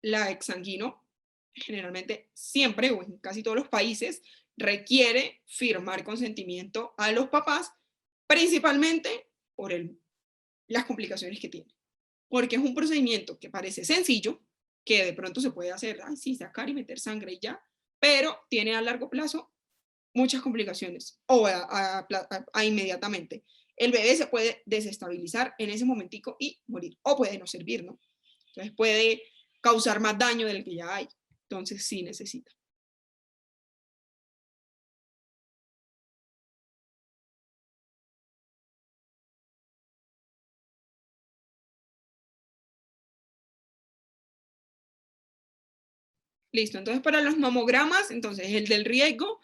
la exsanguino generalmente siempre o en casi todos los países requiere firmar consentimiento a los papás, principalmente por las complicaciones que tiene. Porque es un procedimiento que parece sencillo, que de pronto se puede hacer, sí, sacar y meter sangre y ya, pero tiene a largo plazo muchas complicaciones o inmediatamente. El bebé se puede desestabilizar en ese momentico y morir, o puede no servir, ¿no? Entonces puede causar más daño del que ya hay. Entonces sí necesita. Listo, entonces para los mamogramas, entonces el del riesgo,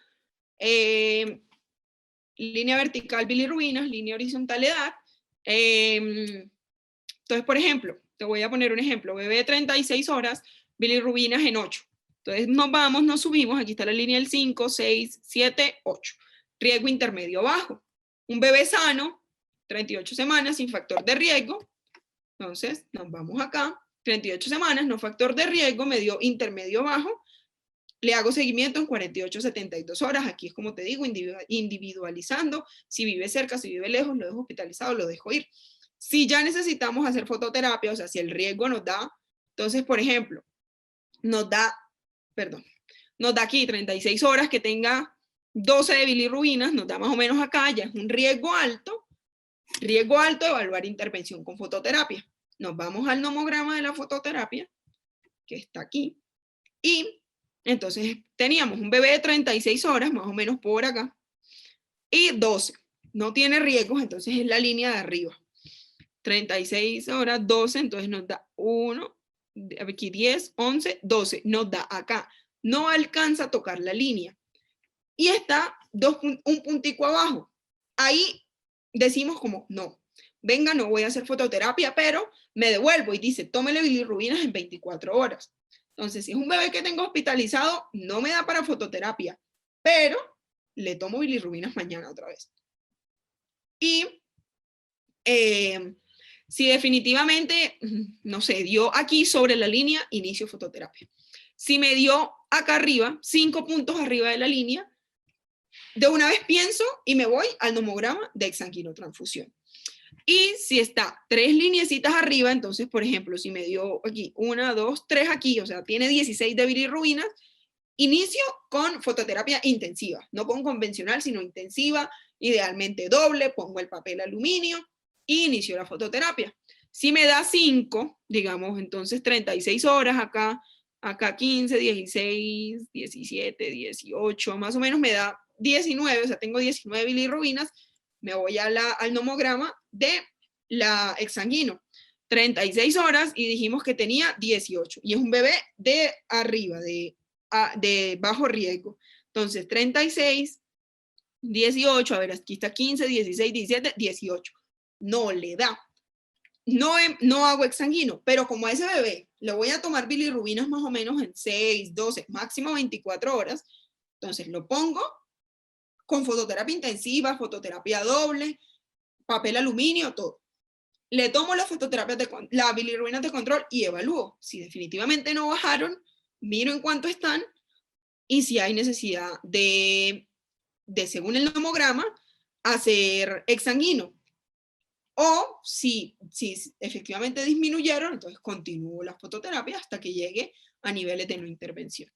línea vertical bilirrubinas, línea horizontal edad. Entonces, por ejemplo, te voy a poner un ejemplo, bebé de 36 horas, bilirrubinas en 8. Entonces nos subimos, aquí está la línea del 5, 6, 7, 8. Riesgo intermedio bajo. Un bebé sano, 38 semanas, sin factor de riesgo. Entonces, nos vamos acá, 38 semanas, no factor de riesgo, medio intermedio bajo. Le hago seguimiento en 48, 72 horas. Aquí es como te digo, individualizando. Si vive cerca, si vive lejos, lo dejo hospitalizado, lo dejo ir. Si ya necesitamos hacer fototerapia, o sea, si el riesgo nos da, entonces, por ejemplo, nos da aquí 36 horas que tenga 12 de bilirrubinas, nos da más o menos acá, ya es un riesgo alto de evaluar intervención con fototerapia. Nos vamos al nomograma de la fototerapia, que está aquí, y entonces teníamos un bebé de 36 horas, más o menos por acá, y 12. No tiene riesgos, entonces es la línea de arriba. 36 horas, 12, entonces nos da 1, aquí 10, 11, 12, nos da acá. No alcanza a tocar la línea. Y está un puntico abajo. Ahí decimos como, no, venga, no voy a hacer fototerapia, pero me devuelvo y dice, tómele bilirrubinas en 24 horas. Entonces, si es un bebé que tengo hospitalizado, no me da para fototerapia, pero le tomo bilirrubinas mañana otra vez. Y si definitivamente, no sé, dio aquí sobre la línea, inicio fototerapia. Si me dio acá arriba, 5 puntos arriba de la línea, de una vez pienso y me voy al nomograma de exsanguinotransfusión. Y si está 3 lineecitas arriba, entonces, por ejemplo, si me dio aquí 1, 2, 3 aquí, o sea, tiene 16 de bilirrubinas, inicio con fototerapia intensiva, no con convencional, sino intensiva, idealmente doble, pongo el papel aluminio y inicio la fototerapia. Si me da 5, digamos, entonces 36 horas acá 15, 16, 17, 18, más o menos me da 19, o sea, tengo 19 bilirrubinas, me voy al nomograma de la exsanguino. 36 horas y dijimos que tenía 18 y es un bebé de arriba, de bajo riesgo. Entonces, 36, 18, a ver, aquí está 15, 16, 17, 18. No le da. No hago exsanguino, pero como a ese bebé le voy a tomar bilirrubinas más o menos en 6, 12, máximo 24 horas, entonces lo pongo con fototerapia intensiva, fototerapia doble, papel aluminio, todo. Le tomo las bilirrubinas de control y evalúo. Si definitivamente no bajaron, miro en cuánto están y si hay necesidad según el nomograma, hacer exsanguino. O si efectivamente disminuyeron, entonces continúo la fototerapia hasta que llegue a niveles de no intervención.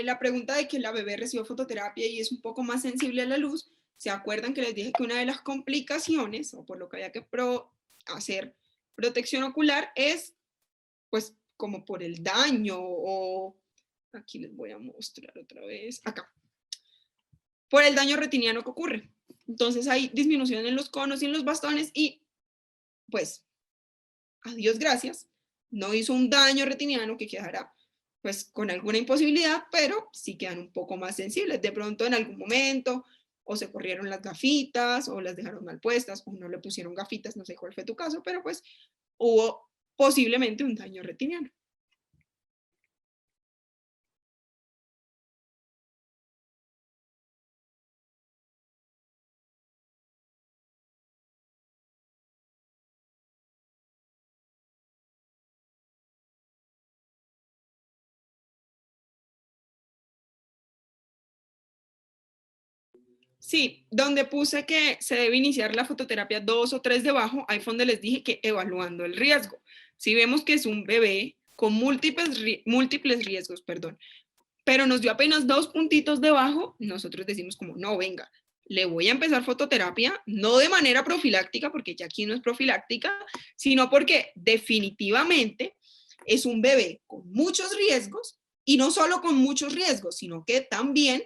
La pregunta de que la bebé recibió fototerapia y es un poco más sensible a la luz, ¿se acuerdan que les dije que una de las complicaciones, o por lo que había que hacer protección ocular, es pues como por el daño o aquí les voy a mostrar otra vez, acá, por el daño retiniano que ocurre. Entonces hay disminución en los conos y en los bastones y pues a Dios gracias, no hizo un daño retiniano que quedará pues con alguna imposibilidad, pero sí quedan un poco más sensibles. De pronto en algún momento o se corrieron las gafitas o las dejaron mal puestas o no le pusieron gafitas, no sé cuál fue tu caso, pero pues hubo posiblemente un daño retiniano. Sí, donde puse que se debe iniciar la fototerapia 2 o 3 debajo, ahí fue donde les dije que evaluando el riesgo. Si vemos que es un bebé con múltiples riesgos, perdón, pero nos dio apenas 2 puntitos debajo, nosotros decimos como, no, venga, le voy a empezar fototerapia, no de manera profiláctica, porque ya aquí no es profiláctica, sino porque definitivamente es un bebé con muchos riesgos, y no solo con muchos riesgos, sino que también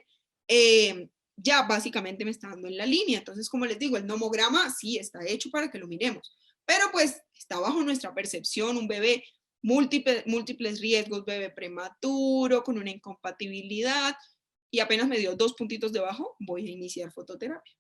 ya básicamente me está dando en la línea. Entonces, como les digo, el nomograma sí está hecho para que lo miremos, pero pues está bajo nuestra percepción un bebé múltiples riesgos, bebé prematuro, con una incompatibilidad, y apenas me dio 2 puntitos debajo, voy a iniciar fototerapia.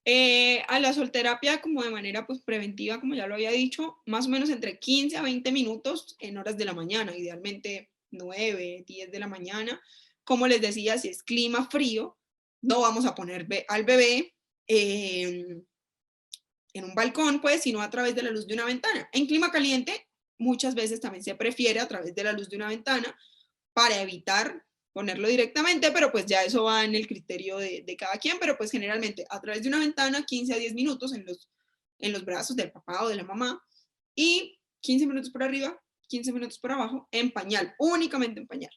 A la solterapia como de manera pues preventiva, como ya lo había dicho, más o menos entre 15 a 20 minutos en horas de la mañana, idealmente 9, 10 de la mañana. Como les decía, si es clima frío, no vamos a poner al bebé en un balcón, pues, sino a través de la luz de una ventana. En clima caliente, muchas veces también se prefiere a través de la luz de una ventana para evitar ponerlo directamente, pero pues ya eso va en el criterio de cada quien, pero pues generalmente a través de una ventana, 15 a 10 minutos en los brazos del papá o de la mamá, y 15 minutos por arriba, 15 minutos por abajo, en pañal, únicamente en pañal.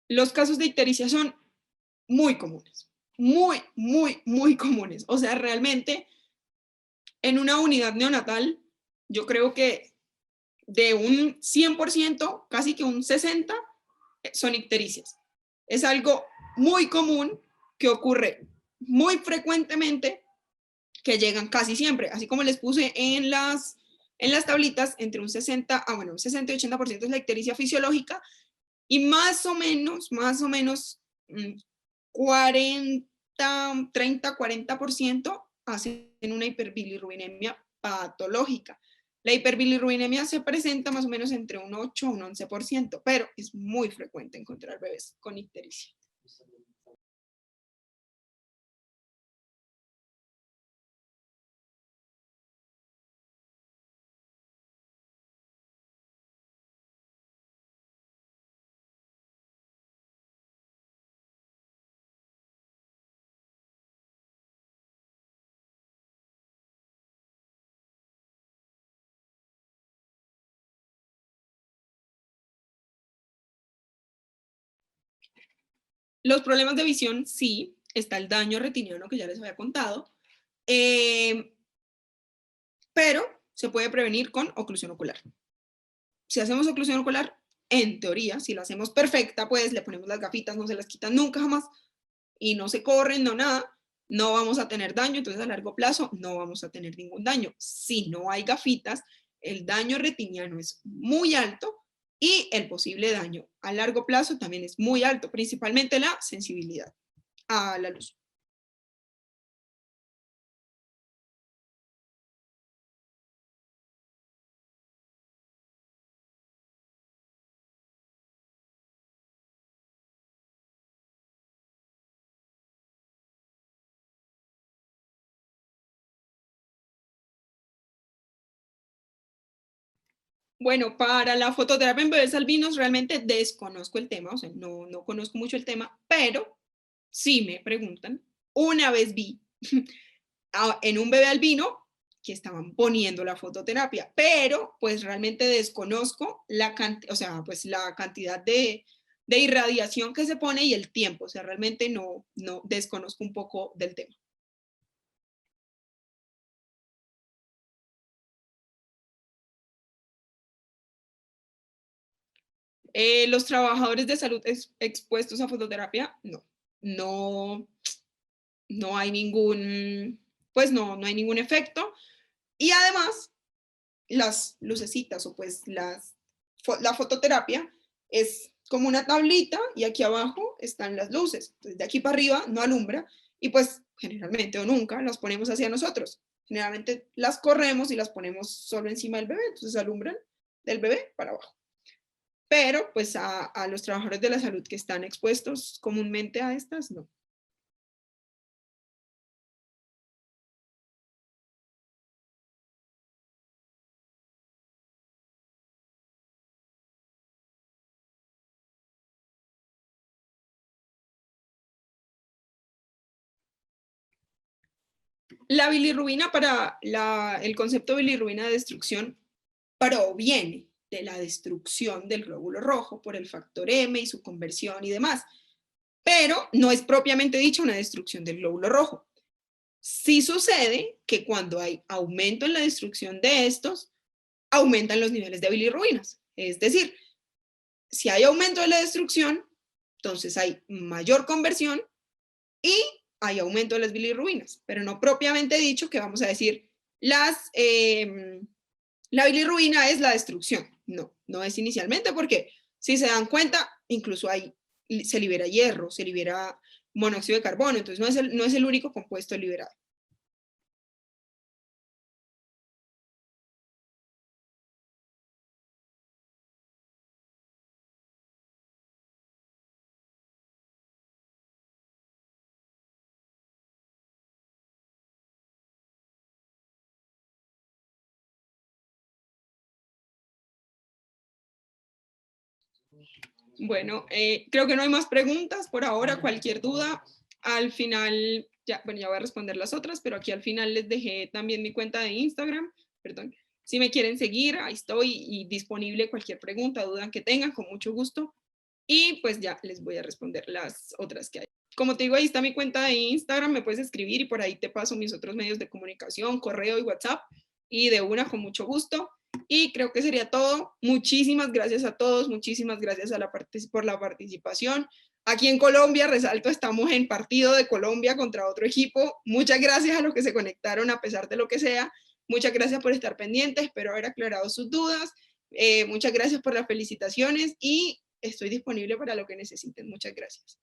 Los casos de ictericia son muy comunes, muy comunes. O sea, realmente en una unidad neonatal, yo creo que de un 100%, casi que un 60%, son ictericias. Es algo muy común que ocurre muy frecuentemente, que llegan casi siempre, así como les puse en las tablitas, entre un 60, un 60 y 80% es la ictericia fisiológica, y más o menos 40, 30, 40% hacen una hiperbilirrubinemia patológica. La hiperbilirrubinemia se presenta más o menos entre un 8 a un 11%, pero es muy frecuente encontrar bebés con ictericia. Los problemas de visión, sí, está el daño retiniano que ya les había contado, pero se puede prevenir con oclusión ocular. Si hacemos oclusión ocular, en teoría, si la hacemos perfecta, pues le ponemos las gafitas, no se las quitan nunca jamás, y no se corren, no nada, no vamos a tener daño, entonces a largo plazo no vamos a tener ningún daño. Si no hay gafitas, el daño retiniano es muy alto y el posible daño a largo plazo también es muy alto, principalmente la sensibilidad a la luz. Bueno, para la fototerapia en bebés albinos realmente desconozco el tema, o sea, no conozco mucho el tema, pero sí me preguntan. Una vez vi en un bebé albino que estaban poniendo la fototerapia, pero pues realmente desconozco o sea, pues la cantidad de irradiación que se pone y el tiempo, o sea, realmente no desconozco un poco del tema. Los trabajadores de salud expuestos a fototerapia, no, no hay ningún, pues no hay ningún efecto. Y además, las lucecitas o pues la fototerapia es como una tablita y aquí abajo están las luces. Entonces, de aquí para arriba no alumbra y pues generalmente o nunca las ponemos hacia nosotros. Generalmente las corremos y las ponemos solo encima del bebé, entonces alumbran del bebé para abajo. Pero pues a los trabajadores de la salud que están expuestos comúnmente a estas, no. La bilirrubina el concepto de bilirrubina de destrucción proviene de la destrucción del glóbulo rojo por el factor M y su conversión y demás, pero no es propiamente dicho una destrucción del glóbulo rojo. Sí sucede que cuando hay aumento en la destrucción de estos, aumentan los niveles de bilirrubinas. Es decir, si hay aumento de la destrucción, entonces hay mayor conversión y hay aumento de las bilirrubinas, pero no propiamente dicho que vamos a decir la bilirrubina es la destrucción. No es inicialmente porque Si se dan cuenta, incluso ahí se libera hierro, se libera monóxido de carbono, entonces no es el único compuesto liberado. Bueno, creo que no hay más preguntas por ahora. Cualquier duda, al final, ya, bueno, ya voy a responder las otras, pero aquí al final les dejé también mi cuenta de Instagram, perdón. Si me quieren seguir, ahí estoy y disponible cualquier pregunta, duda que tengan, con mucho gusto. Y pues ya les voy a responder las otras que hay. Como te digo, ahí está mi cuenta de Instagram, me puedes escribir y por ahí te paso mis otros medios de comunicación, correo y WhatsApp. Y de una, con mucho gusto. Y creo que sería todo. Muchísimas gracias a todos, muchísimas gracias por la participación. Aquí en Colombia, resalto, estamos en partido de Colombia contra otro equipo. Muchas gracias a los que se conectaron a pesar de lo que sea. Muchas gracias por estar pendientes, espero haber aclarado sus dudas. Muchas gracias por las felicitaciones y estoy disponible para lo que necesiten. Muchas gracias.